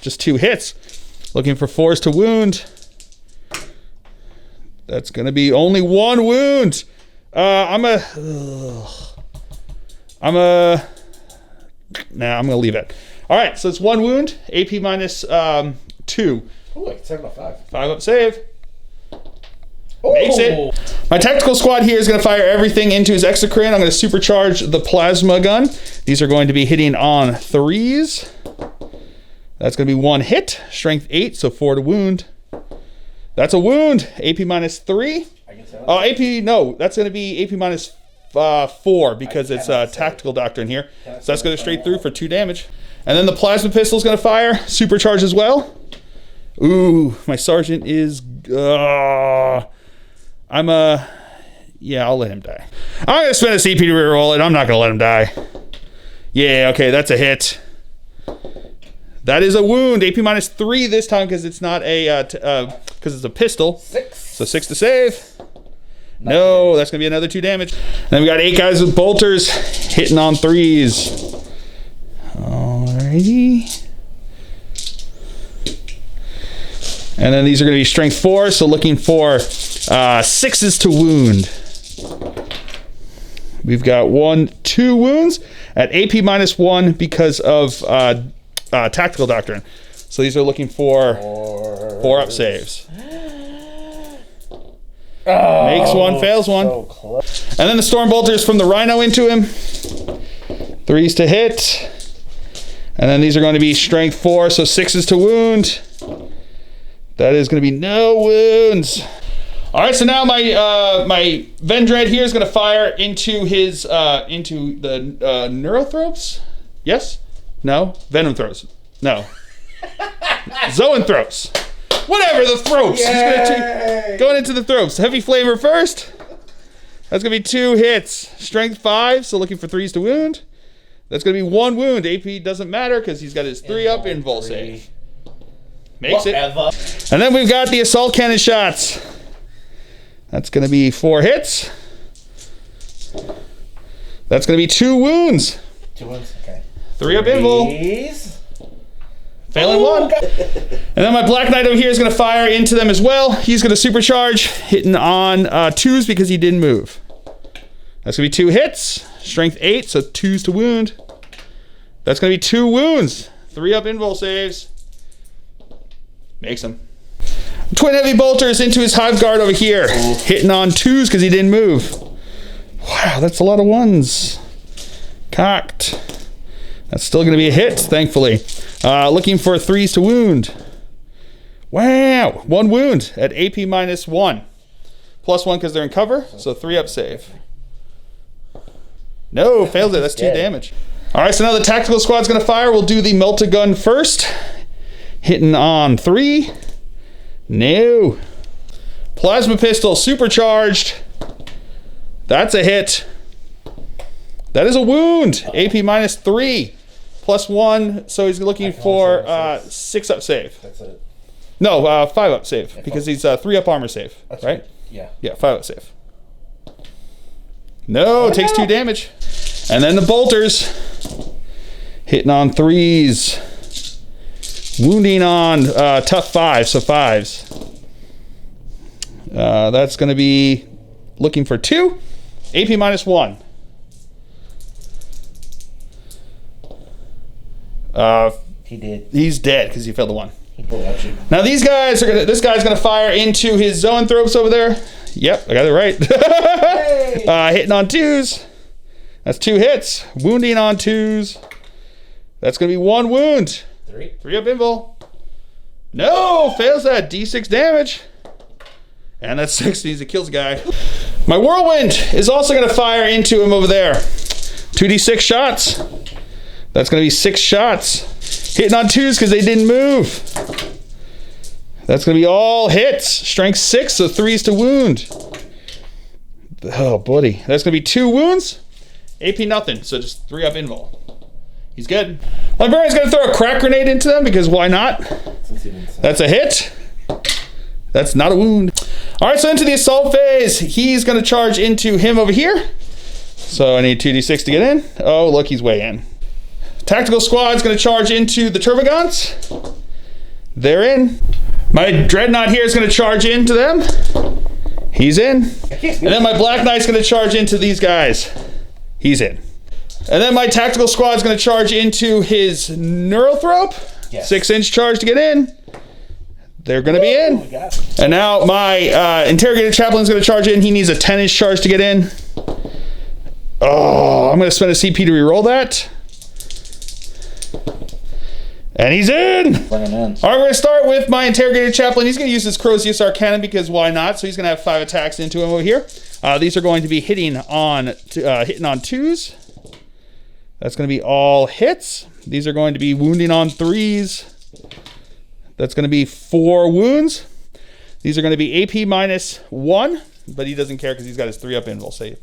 just 2 hits. Looking for 4s to wound. That's going to be only 1 wound. I'm going to leave it. All right, so it's 1 wound, AP -2. Oh, wait, 7 out of 5. 5-up save. Makes it. My Tactical squad here is going to fire everything into his Exocrine. I'm going to supercharge the plasma gun. These are going to be hitting on 3s. That's going to be 1 hit. Strength 8, so 4 to wound. That's a wound. AP -3. AP, no, that's going to be AP -4 because it's Tactical Doctrine here. So that's going to straight through for 2 damage. And then the plasma pistol is going to fire, supercharge as well. Ooh, my sergeant is... I'll let him die. I'm going to spend a CP to reroll it. I'm not going to let him die. Yeah, okay, that's a hit. That is a wound. AP -3 this time because it's not a because it's a pistol. 6. So 6 to save. No, that's gonna be another 2 damage. Then we got 8 guys with bolters hitting on 3s. Alrighty. And then these are gonna be strength 4, so looking for 6s to wound. We've got 2 wounds at AP -1 because of tactical doctrine. So these are looking for 4 up saves. Makes 1, fails 1. So close. And then the storm bolters from the rhino into him. 3s to hit. And then these are going to be strength 4, so 6s to wound. That is going to be no wounds. All right, so now my Vendread here is going to fire into his into the Neurothropes. Yes? No? Venom throws. No. Zoanthropes. Whatever, the thropes. He's going into the thropes. Heavy flavor first. That's going to be 2 hits. Strength 5, so looking for 3s to wound. That's going to be 1 wound. AP doesn't matter because he's got his 3 up invul save. Makes Whatever. it. And then we've got the assault cannon shots. That's going to be 4 hits. That's going to be 2 wounds. 2 wounds, okay. 3 up invul. Please. Failing 1. And then my Black Knight over here is going to fire into them as well. He's going to supercharge, hitting on 2s because he didn't move. That's going to be 2 hits. Strength 8, so 2s to wound. That's going to be 2 wounds. 3 up invul saves. Makes him. Twin heavy bolters into his hive guard over here, hitting on 2s because he didn't move. Wow, that's a lot of 1s. Cocked. That's still going to be a hit, thankfully. Looking for 3s to wound. Wow, 1 wound at AP -1. +1 because they're in cover, so 3 up save. No, fails it. That's 2 damage. All right, so now the tactical squad's going to fire. We'll do the Melta-Gun first. Hitting on 3. No. Plasma pistol supercharged. That's a hit. That is a wound. AP -3. +1, so he's looking for 6 up save. That's it. No, 5 up save because he's 3 up armor save, That's right? Yeah. Yeah, 5 up save. No, takes 2 damage. And then the bolters hitting on 3s. Wounding on tough 5, so 5s. That's going to be looking for 2. AP -1. He did. He's dead because he failed the 1. He pulled out you. Now these guys are gonna. This guy's gonna fire into his zoanthropes over there. Yep, I got it right. Hey! Hitting on 2s. That's 2 hits. Wounding on 2s. That's gonna be 1 wound. 3 up invul. No, fails that. D6 damage. And that's 60s. It kills a guy. My whirlwind is also gonna fire into him over there. 2d6 shots. That's gonna be 6 shots. Hitting on 2s because they didn't move. That's gonna be all hits. Strength 6, so 3s to wound. Oh, buddy. That's gonna be 2 wounds. AP nothing, so just 3 up invul. He's good. Librarian's gonna throw a crack grenade into them because why not? That's a hit. That's not a wound. All right, so into the assault phase. He's gonna charge into him over here. So I need 2d6 to get in. Oh, look, he's way in. Tactical squad's gonna charge into the Turbogons. They're in. My Dreadnought here is gonna charge into them. He's in. And then my Black Knight's gonna charge into these guys. He's in. And then my tactical squad's gonna charge into his Neurothrope. Yes. 6-inch charge to get in. They're gonna be in. And now my Interrogator Chaplain's gonna charge in. He needs a 10-inch charge to get in. Oh, I'm gonna spend a CP to reroll that. And he's in! Bring him in. All right, we're going to start with my Interrogator Chaplain. He's going to use his Crozius Arcanum because why not? So he's going to have 5 attacks into him over here. These are going to be hitting on 2s. That's going to be all hits. These are going to be wounding on 3s. That's going to be 4 wounds. These are going to be AP -1, but he doesn't care because he's got his 3 up invul save.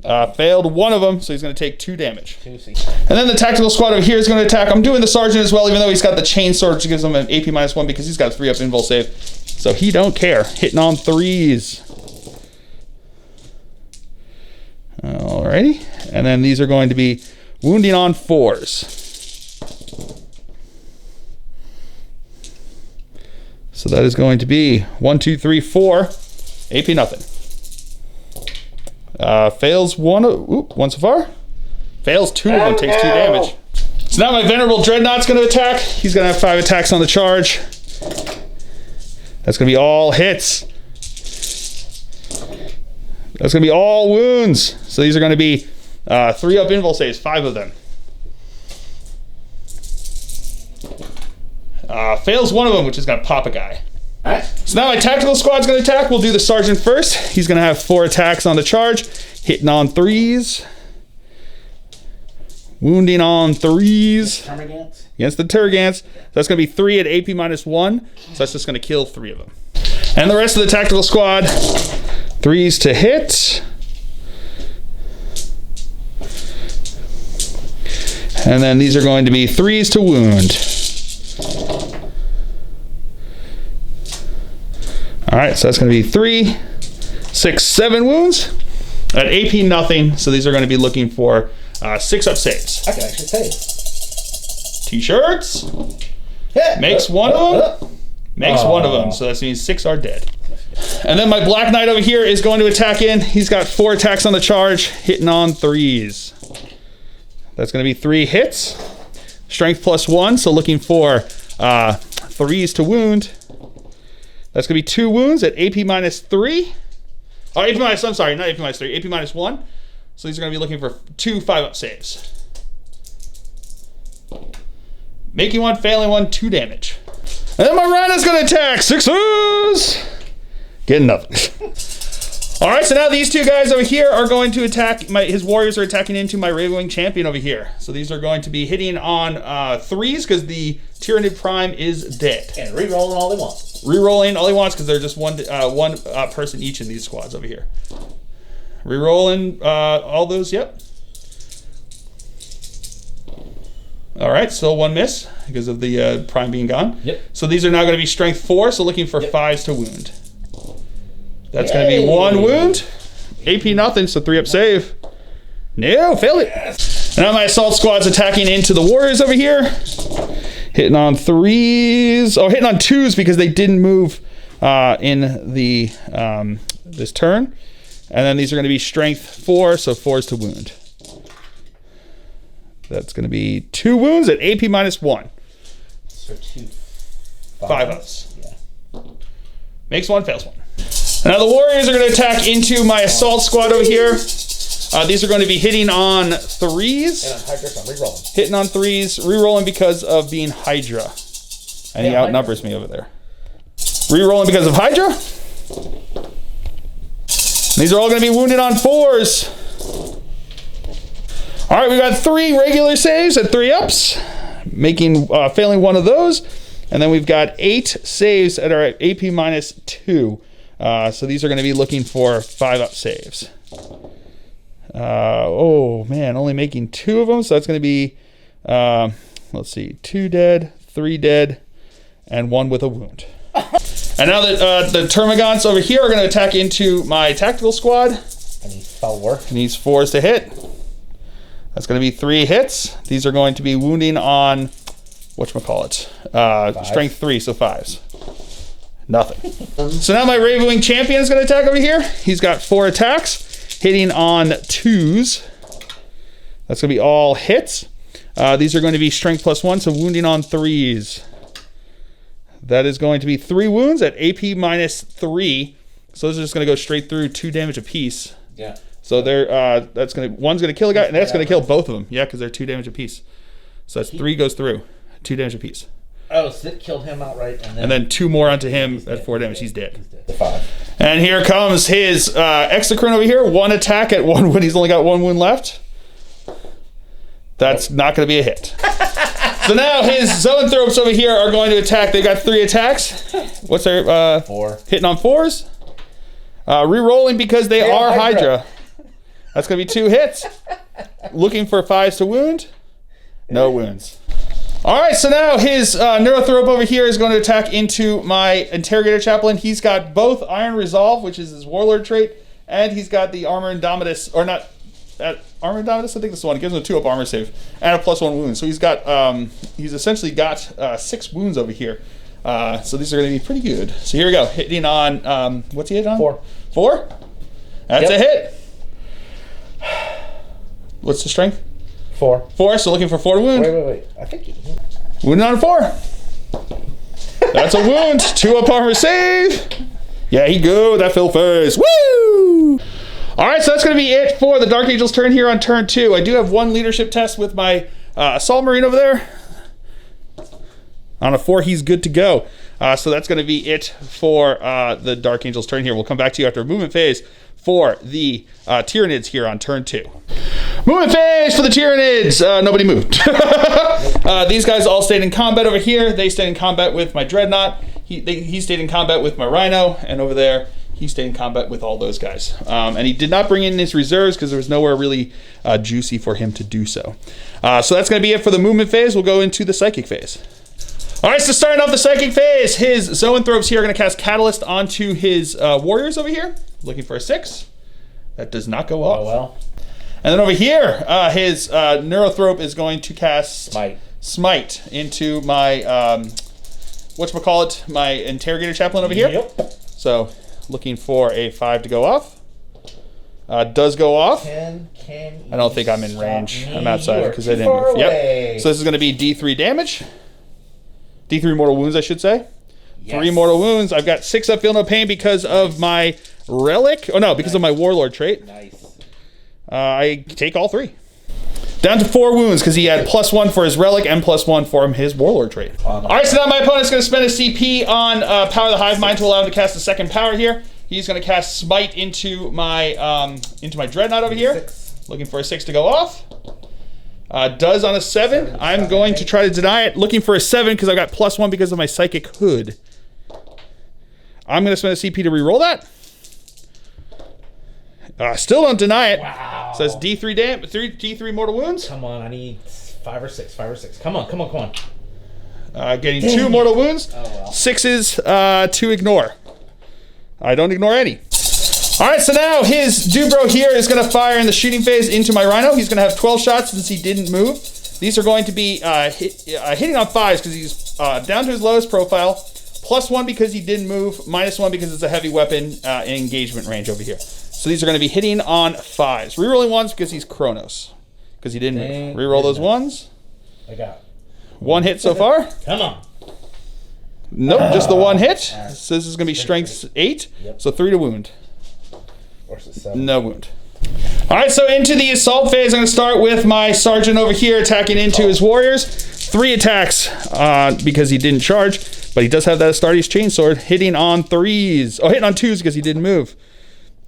Failed one of them, so he's going to take 2 damage. Juicy. And then the tactical squad over here is going to attack. I'm doing the sergeant as well, even though he's got the chain sword, which gives him an AP -1 because he's got a 3-up invul save. So he don't care. Hitting on 3s. Alrighty. And then these are going to be wounding on 4s. So that is going to be 1, 2, 3, 4. AP nothing. Fails one so far. Fails 2 of them, takes 2 damage. So now my Venerable Dreadnought's going to attack. He's going to have 5 attacks on the charge. That's going to be all hits. That's going to be all wounds. So these are going to be 3-up invul saves, 5 of them. Fails one of them, which is going to pop a guy. Alright. So now my tactical squad's going to attack. We'll do the sergeant first. He's going to have 4 attacks on the charge. Hitting on 3s. Wounding on 3s. Termagants? Against the Tergants. So that's going to be 3 at AP -1. So that's just going to kill 3 of them. And the rest of the tactical squad, 3s to hit. And then these are going to be 3s to wound. All right, so that's going to be 3, 6, 7 wounds at AP nothing. So these are going to be looking for 6-up saves. I can actually save. T-shirts. Makes one of them. Makes one of them. So that means 6 are dead. And then my Black Knight over here is going to attack in. He's got 4 attacks on the charge, hitting on 3s. That's going to be 3 hits. Strength +1, so looking for 3s to wound. That's going to be 2 wounds at AP -3. Oh, I'm sorry, not AP -3, AP -1. So these are going to be looking for 2 5-up saves. Making 1, failing 1, 2 damage. And then my Rhino's going to attack. 6s! Getting nothing. All right, so now these 2 guys over here are going to attack. His warriors are attacking into my Ravenwing champion over here. So these are going to be hitting on 3s because the Tyranid Prime is dead. And re-rolling all they want. Rerolling all he wants because they're just one person each in these squads over here. Rerolling all those, yep. All right, still 1 miss because of the Prime being gone. Yep. So these are now going to be strength 4, so looking for 5s to wound. That's going to be 1 wound. AP nothing, so 3-up save. No, failed it. And now my assault squad's attacking into the warriors over here. Hitting on 3s. Oh, hitting on 2s because they didn't move in the this turn. And then these are going to be strength 4, so 4s to wound. That's going to be 2 wounds at AP -1. So 2 5-ups. Yeah. Makes 1, fails 1. Now the warriors are going to attack into my assault squad over here. These are going to be hitting on 3s. And on Hydra, so I'm re-rolling. Hitting on 3s, re-rolling because of being Hydra. And he Yeah, outnumbers me over there. Re-rolling because of Hydra. And these are all going to be wounded on 4s. All right, we got 3 regular saves at 3-ups, making failing 1 of those. And then we've got 8 saves at our AP -2. So these are going to be looking for 5-up saves. Oh man, only making 2 of them. So that's going to be, let's see, 2 dead, 3 dead, and 1 with a wound. And now that the Termagants over here are going to attack into my tactical squad. I need 4. It needs 4s to hit. That's going to be 3 hits. These are going to be wounding on, whatchamacallit, strength 3, so 5s. Nothing. So now my Ravenwing champion is going to attack over here. He's got 4 attacks, hitting on 2s. That's going to be all hits. These are going to be strength +1, so wounding on 3s. That is going to be 3 wounds at AP -3. So those are just going to go straight through, 2 damage apiece. Yeah. So they're one's going to kill a guy, and that's going to kill both of them. Yeah, because they're 2 damage apiece. So that's 3 goes through, 2 damage apiece. Oh, so it killed him outright, and then 2 more onto him at 4 damage. He's dead. The 5. And here comes his Exocrine over here. 1 attack at 1 wound. He's only got 1 wound left. That's not going to be a hit. So now his Zoanthropes over here are going to attack. They've got 3 attacks. What's their 4. Hitting on 4s. Re-rolling because they are Hydra. That's going to be 2 hits. Looking for 5s to wound. No wounds. All right, so now his Neurothrope over here is going to attack into my Interrogator Chaplain. He's got both Iron Resolve, which is his Warlord trait, and he's got the Armor Indomitus, or not, Armor Indomitus, I think this is one. It gives him a 2-up armor save and a +1 wound. So he's got, he's essentially got 6 wounds over here. So these are going to be pretty good. So here we go, hitting on, what's he hit on? 4. 4? That's a hit. What's the strength? 4. 4, so looking for 4 to wound. Wait. I think he... Wounded on 4. That's a wound. 2-up armor save. Yeah, he go. That fell first. Woo! All right, so that's going to be it for the Dark Angel's turn here on turn 2. I do have 1 leadership test with my Assault Marine over there. On a 4, he's good to go. So that's going to be it for the Dark Angel's turn here. We'll come back to you after a movement phase for the Tyranids here on turn 2. Movement phase for the Tyranids. Nobody moved. These guys all stayed in combat over here. They stayed in combat with my Dreadnought. He stayed in combat with my Rhino. And over there, he stayed in combat with all those guys. And he did not bring in his reserves because there was nowhere really juicy for him to do so. So that's going to be it for the movement phase. We'll go into the Psychic phase. All right, so starting off the Psychic phase, his Zoanthropes here are going to cast Catalyst onto his Warriors over here. Looking for a 6. That does not go off. Oh, well. And then over here, his Neurothrope is going to cast Smite into my, whatchamacallit, my Interrogator Chaplain over here. Yep. So looking for a 5 to go off. Does go off. I don't think I'm in range. I'm outside because I didn't move. Yep. So this is going to be D3 damage. D3 mortal wounds, I should say. Yes. 3 mortal wounds. I've got 6 up, feel no pain because of my relic. Oh no, because of my Warlord trait. Nice. I take all 3. Down to 4 wounds because he had +1 for his relic and +1 for his Warlord trait. All right, so now my opponent's going to spend a CP on Power the Hive Mind to allow him to cast a 2nd power here. He's going to cast Smite into my Dreadnought over here. 6. Looking for a 6 to go off. Does on a 7. I'm going to try to deny it. Looking for a 7 because I got +1 because of my Psychic Hood. I'm going to spend a CP to reroll that. Still don't deny it. Wow. So that's D3 D3 mortal wounds. Come on, I need 5 or 6. 5 or 6. Come on. Getting 2 mortal wounds. Oh, well. 6s to ignore. I don't ignore any. All right, so now his Dubro here is going to fire in the shooting phase into my Rhino. He's going to have 12 shots since he didn't move. These are going to be hitting on 5s because he's down to his lowest profile. +1 because he didn't move. -1 because it's a heavy weapon in engagement range over here. So these are going to be hitting on 5s. Rerolling 1s because he's Kronos. Because he didn't move. Reroll those 1s. I got 1 hit so far. Come on. Nope, just the 1 hit. So this is going to be strength 8. Yep. So 3 to wound. Or 7. No wound. All right, so into the assault phase, I'm going to start with my sergeant over here attacking into his warriors. 3 attacks because he didn't charge, but he does have that Astartes chainsword hitting on 3s. Oh, hitting on 2s because he didn't move.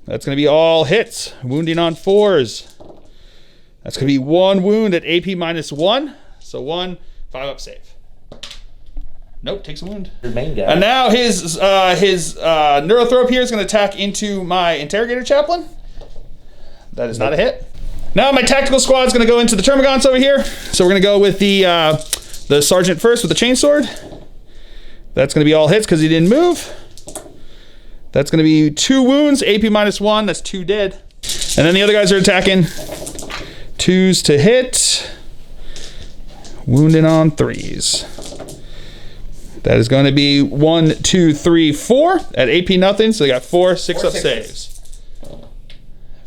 That's going to be all hits. Wounding on 4s. That's going to be 1 wound at AP -1. So 1 5-up save. Nope, takes a wound. Your main guy. And now his Neurothrope here is going to attack into my Interrogator Chaplain. That is not a hit. Now my tactical squad is going to go into the Termagants over here. So we're going to go with the sergeant first with the chainsword. That's going to be all hits because he didn't move. That's going to be 2 wounds, AP -1. That's 2 dead. And then the other guys are attacking. 2s to hit. Wounding on 3s. That is going to be 1, 2, 3, 4 at AP nothing. So they got 4 6-up saves.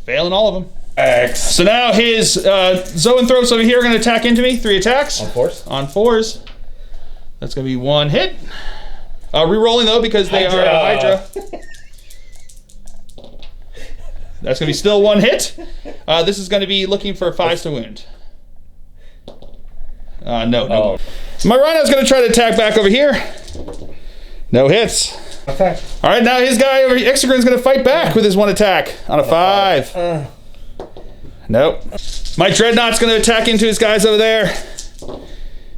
Failing all of them. X. So now his Zoanthropes over here are going to attack into me. 3 attacks. On 4s? On 4s. That's going to be 1 hit. Rerolling though because they are Hydra. That's going to be still 1 hit. This is going to be looking for 5s to wound. No. My Rhino's going to try to attack back over here. No hits. Okay. All right, now his guy over here, Exogrin's going to fight back with his 1 attack on a 5. Nope. My Dreadnought's going to attack into his guys over there.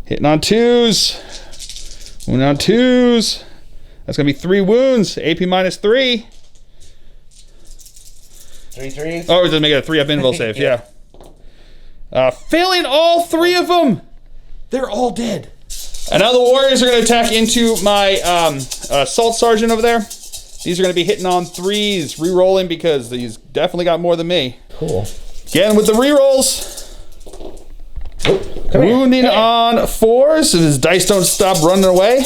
Hitting on 2s. Wounding on 2s. That's going to be 3 wounds. AP -3. 3 threes. Oh, it doesn't make it a 3-up invul save, yeah. Failing all 3 of them. They're all dead. And now the warriors are going to attack into my assault sergeant over there. These are going to be hitting on 3s, re-rolling because he's definitely got more than me. Cool. Again with the re-rolls. Wounding on 4s, so his dice don't stop running away.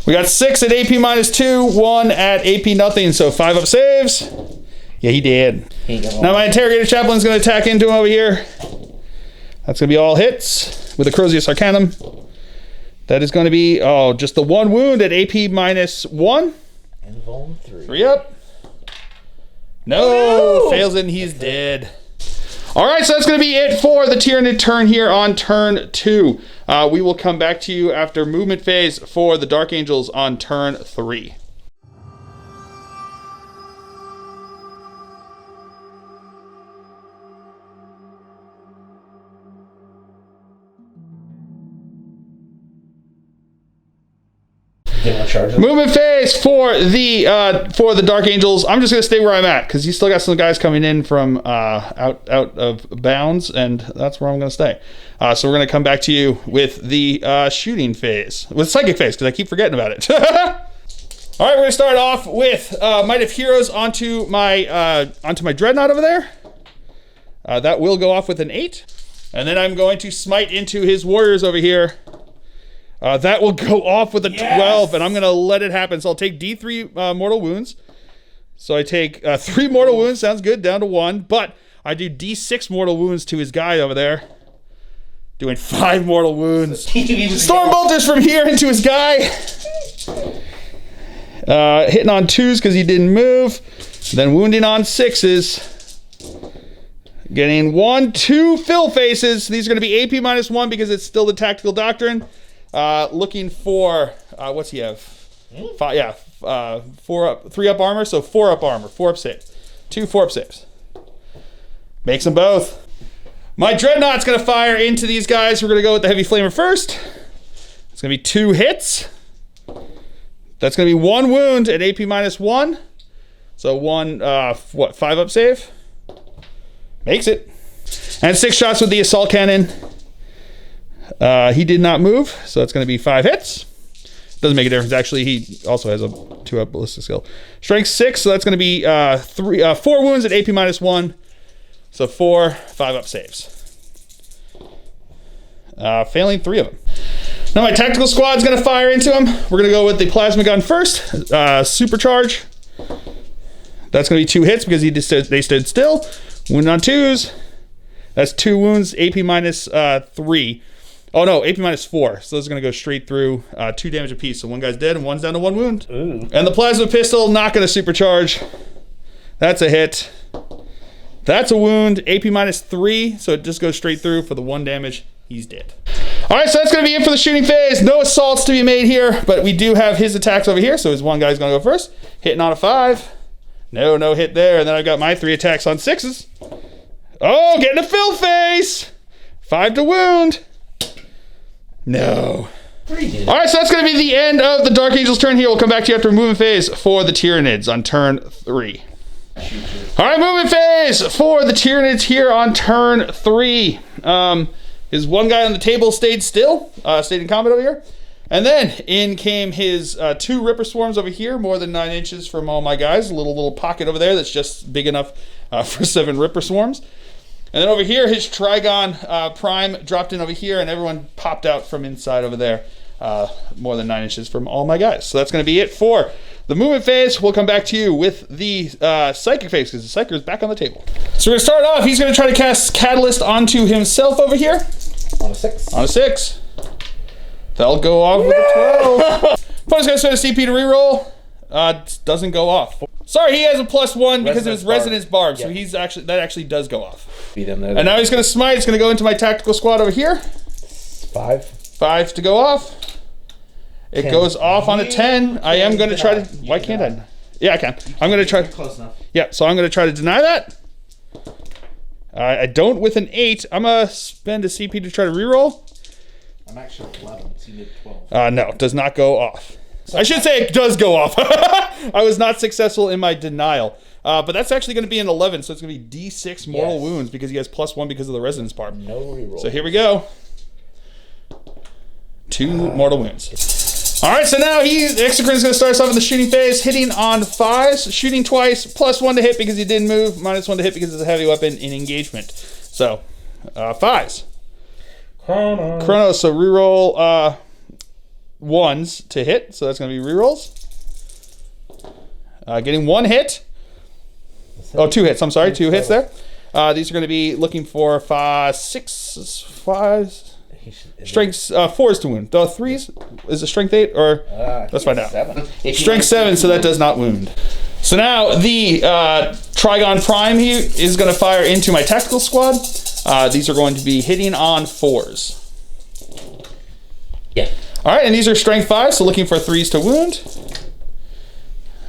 We got 6 at AP -2, 1 at AP nothing, so 5-up saves. Yeah, he did. Now my interrogator chaplain is going to attack into him over here. That's going to be all hits with the Crozius Arcanum. That is going to be, just the 1 wound at AP -1. Invuln 3. 3-up. No! Fails it and he's dead. Alright, so that's going to be it for the Tyranid turn here on turn 2. We will come back to you after movement phase for the Dark Angels on turn 3. Movement phase for the Dark Angels. I'm just gonna stay where I'm at because you still got some guys coming in from out of bounds, and that's where I'm gonna stay. So we're gonna come back to you with the shooting phase, with psychic phase, because I keep forgetting about it. All right, we're gonna start off with Might of Heroes onto my Dreadnought over there. That will go off with an 8, and then I'm going to smite into his warriors over here. That will go off with a 12, and I'm going to let it happen. So I'll take D3 mortal wounds. So I take 3 mortal wounds, sounds good, down to 1. But I do D6 mortal wounds to his guy over there. Doing 5 mortal wounds. Stormbolters from here into his guy. Hitting on 2s because he didn't move. Then wounding on 6s. Getting 1, 2 fill faces. These are going to be AP -1 because it's still the Tactical Doctrine. Looking for what's he have? 3-up armor, so 4-up armor, 4-up save, 2 4-up saves. Makes them both. My Dreadnought's gonna fire into these guys. We're gonna go with the Heavy Flamer first. It's gonna be 2 hits. That's gonna be 1 wound at AP -1. So 1 5-up save. Makes it. And 6 shots with the assault cannon. He did not move, so it's going to be 5 hits. Doesn't make a difference, actually. He also has a 2-up ballistic skill. Strength 6, so that's going to be 4 wounds at AP -1. So 4 5-up saves. Failing 3 of them. Now my tactical squad's going to fire into him. We're going to go with the plasma gun first. Supercharge. That's going to be 2 hits because they stood still. Wound on 2s. That's 2 wounds, AP -3. Oh no, AP -4. So those are going to go straight through, 2 damage apiece. So 1 guy's dead and 1's down to 1 wound. Ooh. And the plasma pistol, not going to supercharge. That's a hit. That's a wound, AP -3. So it just goes straight through for the 1 damage. He's dead. All right, so that's going to be it for the shooting phase. No assaults to be made here, but we do have his attacks over here. So his 1 guy's going to go first. Hitting on a 5. No hit there. And then I've got my 3 attacks on 6s. Oh, getting a fill face. 5 to wound. No. All right, so that's going to be the end of the Dark Angel's turn here. We'll come back to you after movement phase for the Tyranids on turn 3. All right, movement phase for the Tyranids here on turn 3. His 1 guy on the table stayed still, stayed in combat over here. And then in came his 2 Ripper Swarms over here, more than 9 inches from all my guys. A little pocket over there that's just big enough for 7 Ripper Swarms. And then over here, his Trigon Prime dropped in over here, and everyone popped out from inside over there, more than 9 inches from all my guys. So that's going to be it for the movement phase. We'll come back to you with the psychic phase, because the psychic is back on the table. So we're going to start off. He's going to try to cast Catalyst onto himself over here. On a 6. On a 6. That'll go off with a 12. Opponent's going to spend a CP to reroll. Doesn't go off. Sorry, he has a +1 because of his Resonance Barb, so he's that actually does go off. Beat him there. And now he's going to smite. It's going to go into my tactical squad over here. 5. 5 to go off. It 10. Goes off on a 10. I am going to try to... Why can't I? Yeah, I can. I'm going to try... Close enough. Yeah, so I'm going to try to deny that. I don't with an 8. I'm going to spend a CP to try to reroll. I'm actually 11, so you did 12. No, does not go off. I should say it does go off. I was not successful in my denial. But that's actually going to be an 11, so it's going to be D6 mortal wounds because he has +1 because of the resonance part. No reroll. So here we go. 2 mortal wounds. All right, so now Exocrine is going to start us off in the shooting phase, hitting on 5s, shooting twice, +1 to hit because he didn't move, -1 to hit because it's a heavy weapon in engagement. So, 5s. Chronos, so reroll 1s to hit, so that's going to be rerolls. Getting 1 hit. Oh, 2 hits. I'm sorry, 2 hits there. These are going to be looking for 6, 5, strengths 4s to wound. The 3s is it strength 8 or let's find out. 7. Strength 7, so that does not wound. So now the Trigon Prime here is going to fire into my tactical squad. These are going to be hitting on 4s. Yeah. All right, and these are strength 5, so looking for 3s to wound.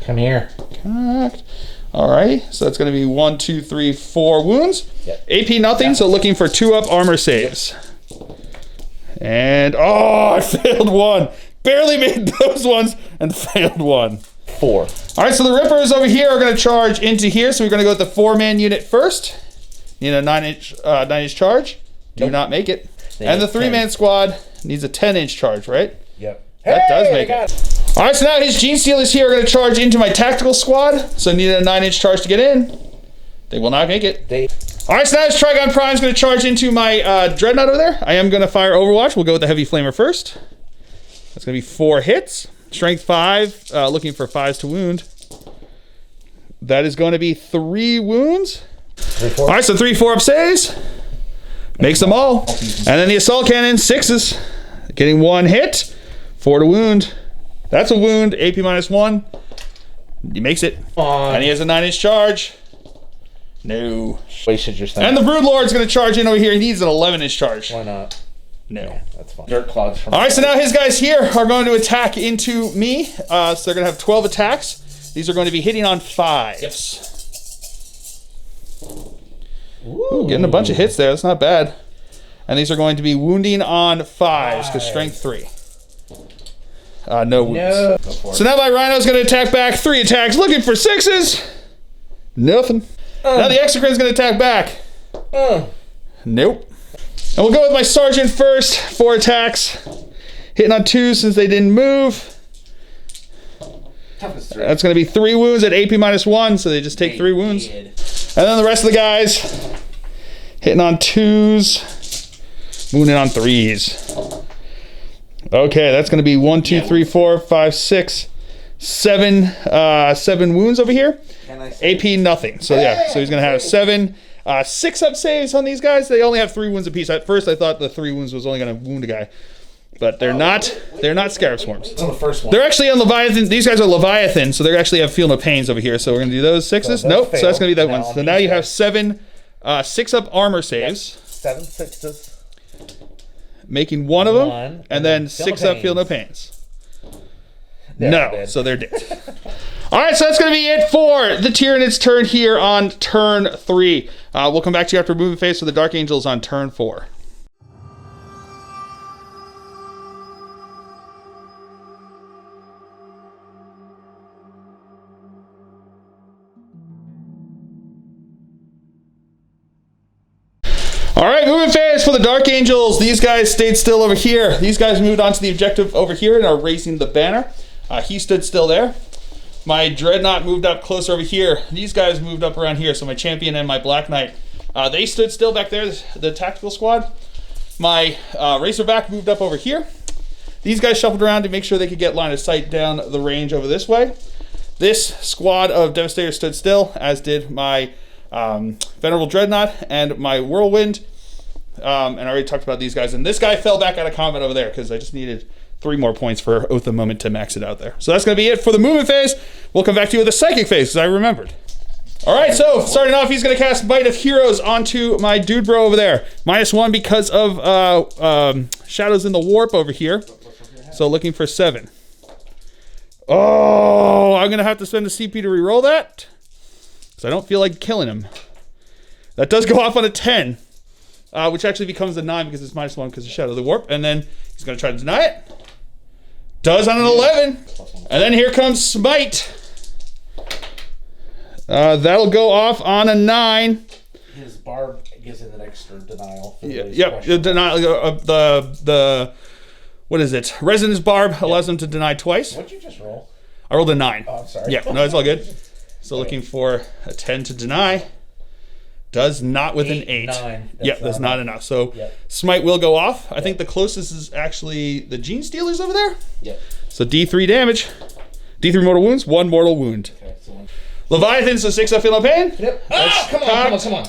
Come here. Correct. All right, so that's going to be 1, 2, 3, 4 wounds. Yep. AP nothing, so looking for 2-up armor saves. And I failed 1. Barely made those ones and failed 1. 4. All right, so the Rippers over here are going to charge into here, so we're going to go with the 4-man unit first. Need a 9-inch charge. Do not make it. And the 3-man squad needs a 10-inch charge, right? Yep. That does make it. All right, so now his Gene Stealers here are going to charge into my tactical squad. So need a 9-inch charge to get in. They will not make it. All right, so now his Trigon Prime is going to charge into my Dreadnought over there. I am going to fire Overwatch. We'll go with the Heavy Flamer first. That's going to be 4 hits. Strength 5, looking for 5s to wound. That is going to be 3 wounds. 3, 4. All right, so 3 4-up saves. Makes them all. And then the Assault Cannon, 6s. Getting 1 hit. 4 to wound. That's a wound. AP -1. He makes it. And he has a 9-inch charge. No. Wasted your stuff. And the Broodlord's going to charge in over here. He needs an 11-inch charge. Why not? No. That's fine. Dirt clods from. All right, so now his guys here are going to attack into me. So they're going to have 12 attacks. These are going to be hitting on 5s. Ooh, getting a bunch of hits there. That's not bad. And these are going to be wounding on 5s because strength 3. No wounds. No. So now my Rhino's going to attack back. 3 attacks, looking for 6s. Nothing. Now the Exocrine's going to attack back. Nope. And we'll go with my Sergeant first. 4 attacks. Hitting on 2 since they didn't move. Toughest 3. That's going to be 3 wounds at AP -1, so they just take 3 wounds. And then the rest of the guys hitting on 2s, wounding on 3s. Okay, that's going to be 1, 2, 3, 4, 5, 6, 7 wounds over here. AP nothing. So yeah, so he's going to have 7 6-up saves on these guys. They only have 3 wounds apiece. At first I thought the 3 wounds was only going to wound a guy. But they're not. They're not Scarab Swarms. It's on the first one. They're actually on Leviathan. These guys are Leviathan, so they actually have Feel No Pains over here. So we're gonna do those 6s. Nope. So that's gonna be that one. So now you have 7 6-up armor saves. 7 6s. Making 1 of them, and then 6-up Feel No Pains. No, so they're dead. All right, so that's going to be it for the Tyranids' turn here on turn 3. We'll come back to you after moving phase for the Dark Angels on turn 4. All right, moving phase for the Dark Angels. These guys stayed still over here. These guys moved on to the objective over here and are raising the banner. He stood still there. My Dreadnought moved up close over here. These guys moved up around here. So my Champion and my Black Knight, they stood still back there, the tactical squad. My Razorback moved up over here. These guys shuffled around to make sure they could get line of sight down the range over this way. This squad of Devastators stood still, as did my Venerable Dreadnought and my Whirlwind. And I already talked about these guys. And this guy fell back out of combat over there because I just needed 3 more points for Oath of Moment to max it out there. So that's going to be it for the movement phase. We'll come back to you with the psychic phase because I remembered. All right, so starting off, he's going to cast Bite of Heroes onto my dude bro over there. -1 because of Shadows in the Warp over here. So looking for 7. Oh, I'm going to have to spend the CP to reroll that because I don't feel like killing him. That does go off on a 10, which actually becomes a 9 because it's -1 because of Shadow of the Warp. And then he's going to try to deny it. Does on an 11. And then here comes Smite. That'll go off on a 9. His barb gives it an extra denial. Yep, denial. The what is it? Resonance barb allows them to deny twice. What'd you just roll? I rolled a 9. Oh, I'm sorry. Yeah, no, it's all good. So looking for a 10 to deny. Does not with an 8. 9. Yep, that's not enough. So Smite will go off. I think the closest is actually the Gene Stealers over there. Yep. So D3 damage. D3 mortal wounds, 1 mortal wound. Okay, so Leviathan, so 6 up, feel no pain. Yep. Ah, come on.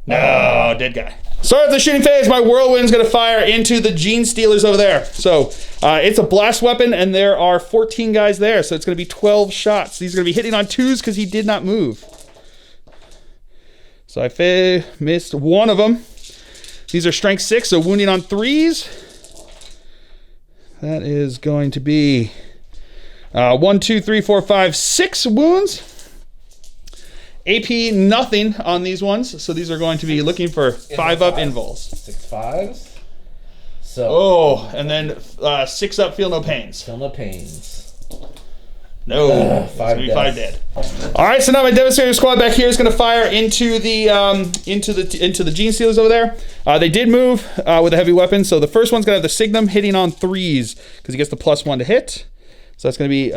No, dead guy. Start of the shooting phase, my whirlwind's gonna fire into the Gene Stealers over there. So it's a blast weapon and there are 14 guys there. So it's gonna be 12 shots. These are gonna be hitting on 2s because he did not move. So I missed one of them. These are strength 6, so wounding on 3s. That is going to be 1, 2, 3, 4, 5, 6 wounds. AP nothing on these ones, so these are going to be looking for 5 up invols. 6 5s. So. Oh, and then 6 up, feel no pains. Feel no pains. No, 5 dead. All right, so now my Devastator squad back here is going to fire into the Gene Stealers over there. They did move with a heavy weapon, so the first one's going to have the Signum hitting on 3s because he gets the +1 to hit. So that's going to be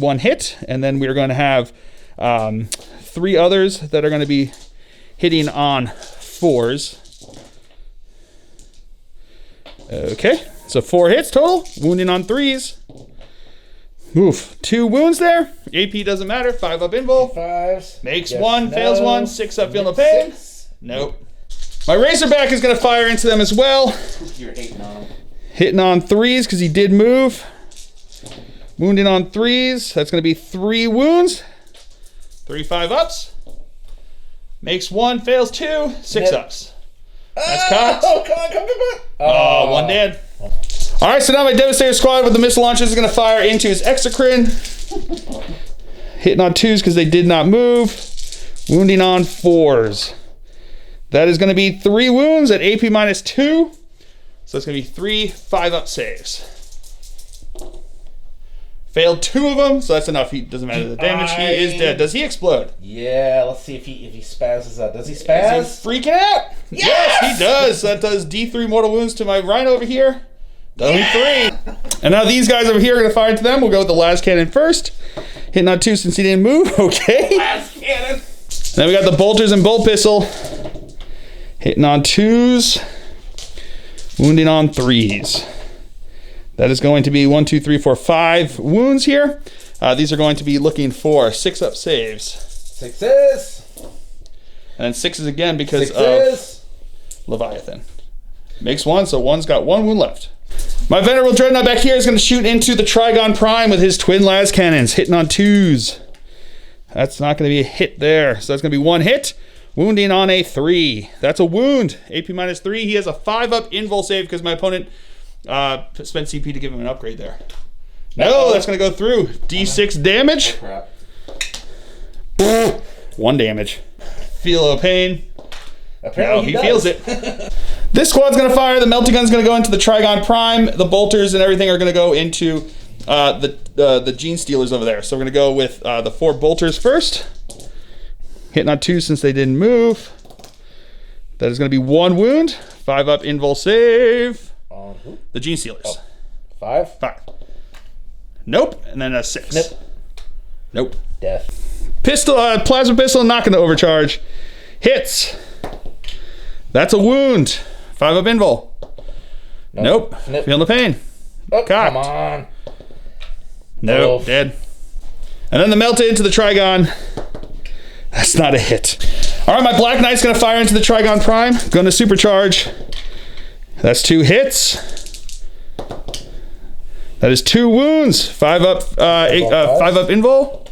1 hit, and then we're going to have 3 others that are going to be hitting on 4s. Okay, so 4 hits total, wounding on 3s. Oof, 2 wounds there. AP doesn't matter. 5 up invul. 5s. Makes 1, fails 1. 6 up, feel no pain. 6. Nope. My Razorback is going to fire into them as well. You're hitting on him. Hitting on 3s because he did move. Wounding on 3s. That's going to be 3 wounds. 3 5 ups. Makes 1, fails 2. 6 ups. That's cocked. Oh, come on. Oh, 1 dead. All right, so now my Devastator squad with the missile launchers is going to fire into his exocrine. Hitting on 2s because they did not move. Wounding on 4s. That is going to be 3 wounds at AP -2. So it's going to be 3 5 up saves. Failed 2 of them, so that's enough. He doesn't matter the damage. He is dead. Does he explode? Yeah, let's see if he spazzes out. Does he spaz? Is he freaking out? Yes, he does. That does D3 mortal wounds to my Rhino over here. Only 3. And now these guys over here are going to fire into them. We'll go with the last cannon first. Hitting on 2 since he didn't move. Okay. Last cannon. Then we got the bolters and bolt pistol. Hitting on 2s. Wounding on 3s. That is going to be 1, 2, 3, 4, 5 wounds here. These are going to be looking for 6 up saves. 6s. And then 6s again because of Leviathan. Makes 1, so 1's got 1 wound left. My Venerable Dreadnought back here is going to shoot into the Trigon Prime with his twin las cannons, hitting on 2s. That's not going to be a hit there. So that's going to be 1 hit. Wounding on a 3. That's a wound. AP -3. He has a 5 up invul save because my opponent spent CP to give him an upgrade there. No, that's going to go through. D6 damage. Oh, crap. 1 damage. Feel no pain. Apparently no, he feels it. This squad's going to fire. The melting gun's going to go into the Trigon Prime. The bolters and everything are going to go into the Gene Stealers over there. So we're going to go with the 4 bolters first. Hitting on 2 since they didn't move. That is going to be 1 wound. 5 up invul save. On who? The Gene Stealers. Oh. 5? 5. Nope. And then a 6. Nope. Nope. Death. Pistol, plasma pistol, not going to overcharge. Hits. That's a wound. 5 up invul. Nope. Feel the pain. Oh, cocked. come on. Nope. Oof. Dead. And then the melted into the Trigon. That's not a hit. All right, my Black Knight's going to fire into the Trigon Prime. Going to supercharge. That's 2 hits. That is 2 wounds. 5 up, 5 up invul.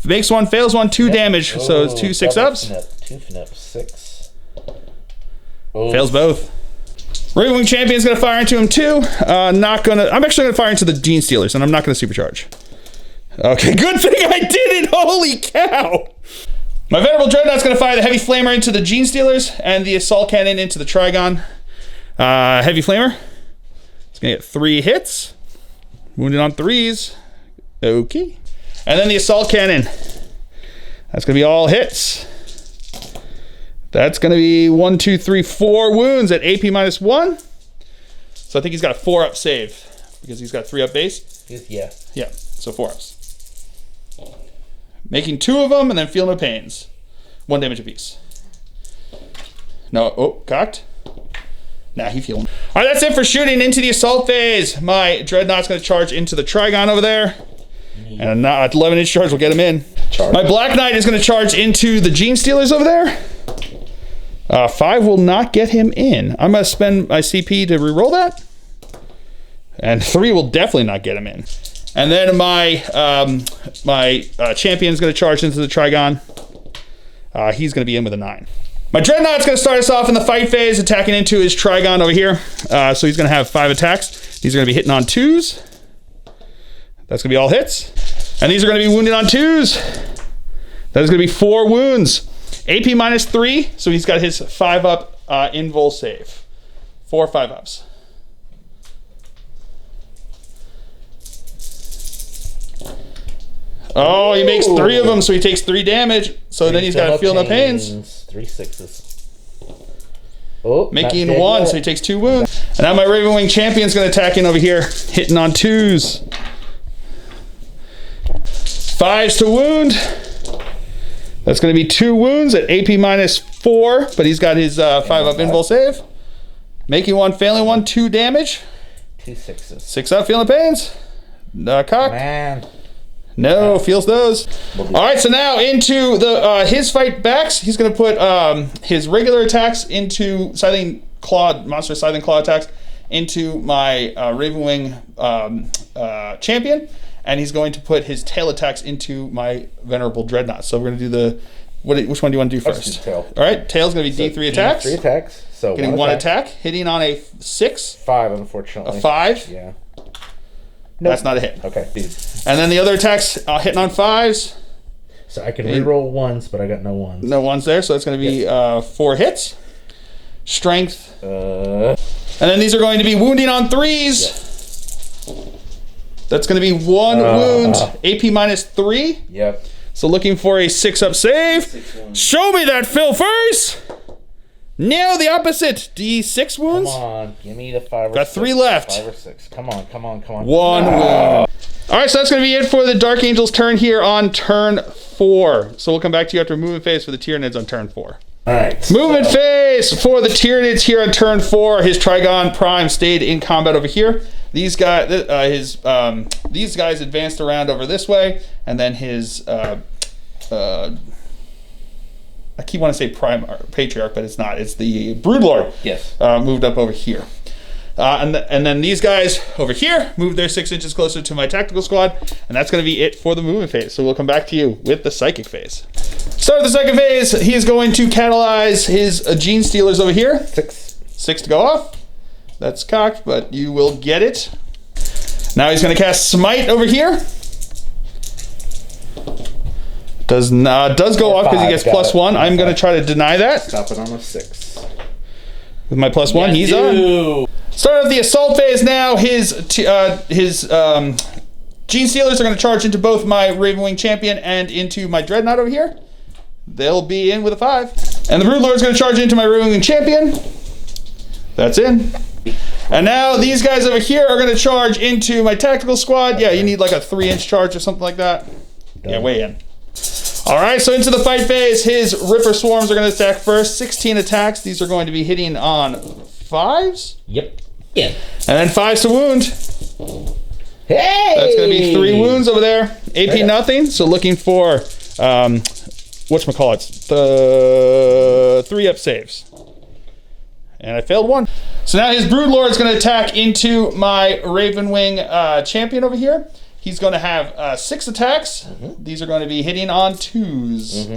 Makes 1, fails 1, 2 damage. So it's 2 6 ups. 2 fnips, 6. Fails both. Raven Wing Champion's going to fire into him too. I'm actually going to fire into the Gene Stealers, and I'm not going to supercharge. Okay, good thing I did it. Holy cow. My Venerable Dreadnought's going to fire the Heavy Flamer into the Gene Stealers and the Assault Cannon into the Trigon. Heavy Flamer. It's going to get 3 hits. Wounded on 3s. Okay. And then the assault cannon. That's going to be all hits. That's going to be 1, 2, 3, 4 wounds at AP -1. So I think he's got a 4-up save because he's got 3-up base. Yeah. Yeah, so 4-ups. Making 2 of them and then feel no pains. 1 damage apiece. No, oh, cocked. Nah, he feeling. All right, that's it for shooting into the assault phase. My Dreadnought's going to charge into the Trigon over there. And a 11-inch charge will get him in. My Black Knight is going to charge into the Gene Stealers over there. 5 will not get him in. I'm going to spend my CP to reroll that. And 3 will definitely not get him in. And then my champion is going to charge into the Trigon. He's going to be in with a 9. My Dreadnought's going to start us off in the fight phase, attacking into his Trigon over here. So he's going to have 5 attacks. These are going to be hitting on 2s. That's going to be all hits. And these are going to be wounded on 2s. That is going to be 4 wounds. AP -3, so he's got his 5-up invul save. 4 5-ups. Oh, he makes 3 of them, so he takes 3 damage. So then he's got to feel no pains. 3 6s. Oh, making 1, so he takes 2 wounds. And now my Ravenwing Champion's going to attack in over here, hitting on 2s. 5s to wound. That's going to be 2 wounds at AP -4, but he's got his 5-up invul save. Making 1, failing 1, 2 damage. 2 6s. 6-up, feeling pains. Cock. Man. No, feels those. All right, so now into the his fight backs. He's going to put his regular attacks into monster Scything Claw attacks into my Ravenwing champion, and he's going to put his tail attacks into my Venerable Dreadnought. So we're going to do which one do you want to do first? Tail. All right, tail's going to be D3 attacks. D3 attacks. So getting 1 attack, hitting on a 6. 5, unfortunately. A 5. Yeah. Nope. That's not a hit. Okay, dude. And then the other attacks hitting on 5s. So I can reroll 1s, but I got no 1s. No 1s there, so it's going to be 4 hits. Strength. And then these are going to be wounding on 3s. Yes. That's going to be 1 wound. AP -3. Yep. So looking for a 6-up save. Show me that, Phil, first. Now the opposite. D6 wounds. Come on, give me the 5 or 6. Got 3 left. 5 or 6. Come on, come on, come on. 1 wound. All right, so that's going to be it for the Dark Angel's turn here on turn 4. So we'll come back to you after movement phase for the Tyranids on turn 4. All right. Movement phase for the Tyranids here on turn 4. His Trigon Prime stayed in combat over here. These guys, these guys advanced around over this way, and then his I keep wanting to say Prime Patriarch, but it's not. It's the Broodlord. Yes. Moved up over here. And then these guys over here moved their 6 inches closer to my tactical squad, and that's going to be it for the movement phase. So we'll come back to you with the psychic phase. Start with the psychic phase. He is going to catalyze his Gene Stealers over here. 6 to go off. That's cocked, but you will get it. Now he's going to cast Smite over here. Does go off because he gets +1. I'm going to try to deny that. Stop it on a 6. With my +1, he's on. Start of the assault phase now. His Gene Stealers are going to charge into both my Ravenwing Champion and into my Dreadnought over here. They'll be in with a 5. And the Broodlord's going to charge into my Ravenwing Champion. That's in. And now these guys over here are going to charge into my tactical squad. Yeah, you need like a 3-inch charge or something like that. Yeah, way in. All right, so into the fight phase. His Ripper Swarms are going to attack first. 16 attacks. These are going to be hitting on 5s. Yep. Yeah. And then 5s to wound. Hey! That's going to be 3 wounds over there. AP nothing. So looking for whatchamacallit, the 3-up saves. And I failed 1. So now his Broodlord is going to attack into my Ravenwing champion over here. He's going to have 6 attacks. These are going to be hitting on 2s.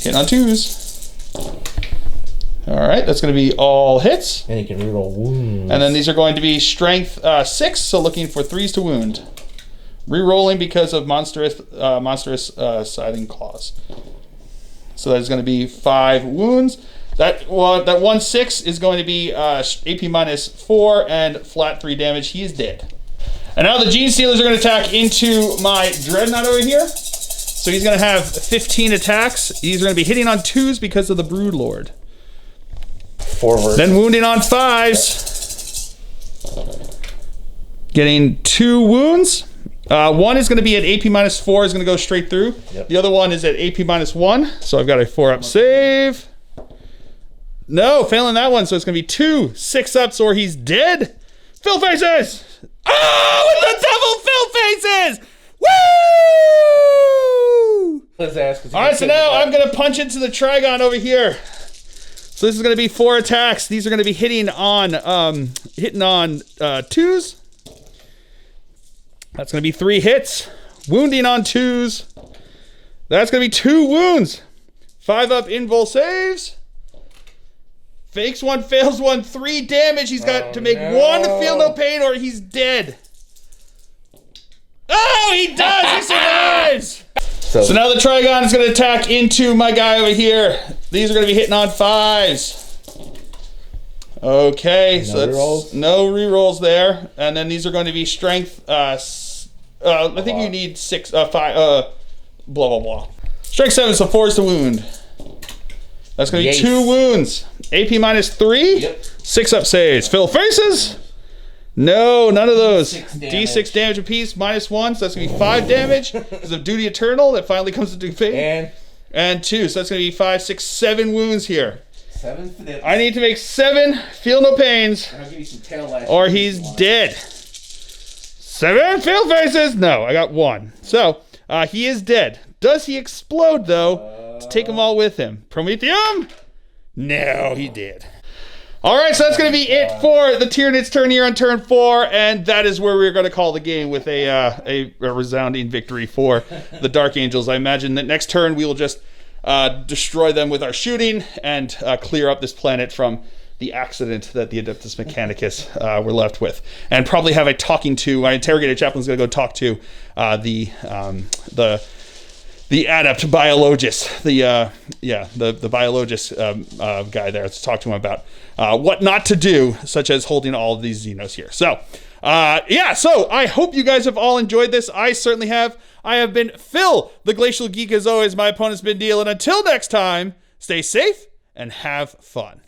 Hitting on 2s. All right, that's going to be all hits. And he can reroll wounds. And then these are going to be strength 6, so looking for 3s to wound. Rerolling because of monstrous scything claws. So that is going to be 5 wounds. That 1/6 is going to be AP -4 and flat 3 damage. He is dead. And now the Gene Stealers are going to attack into my Dreadnought over here. So he's going to have 15 attacks. He's going to be hitting on 2s because of the Broodlord. Forward. Then wounding on 5s. Getting 2 wounds. One is going to be at AP -4, is going to go straight through. Yep. The other one is at AP -1, so I've got a 4-up save. No, failing that one, so it's going to be 2 6-ups or he's dead. Fill faces! Oh, with the double fill faces! Woo! His ass, All right, so now I'm going to punch into the Trigon over here. So this is going to be 4 attacks. These are going to be hitting on 2s. That's going to be 3 hits. Wounding on 2s. That's going to be 2 wounds. 5-up invul saves. Fakes 1, fails 1, 3 damage. He's got to make 1 feel no pain or he's dead. Oh, he does! He survives! So now the Trigon is going to attack into my guy over here. These are going to be hitting on 5s. Okay, No so that's rerolls? no rerolls there. And then these are going to be strength. I think you need 5. Blah blah blah. Strength 7, so 4 is the wound. That's going to be 2 wounds. AP -3. Yep. 6-up saves. Fill faces. No, none of those. D6 D6 damage apiece, -1, so that's going to be 5 damage because of Duty Eternal that finally comes into fate. And 2, so that's going to be 5, 6, 7 wounds here. 7 flips. I need to make 7 feel no pains I'll give you some tail lash or he's dead. 7 fill faces. No, I got 1. So he is dead. Does he explode though to take them all with him? Prometheum? No, he did. All right, so that's going to be it for the Tyranids turn here on turn 4, and that is where we're going to call the game with a resounding victory for the Dark Angels. I imagine that next turn we will just destroy them with our shooting and clear up this planet from the accident that the Adeptus Mechanicus were left with, and probably have a talking to. My interrogator chaplain's going to go talk to the Adeptus Biologis, the biologist guy there, to talk to him about what not to do, such as holding all of these xenos here. So, so I hope you guys have all enjoyed this. I certainly have. I have been Phil, the Glacial Geek, as always. My opponent's been Deal, and until next time, stay safe and have fun.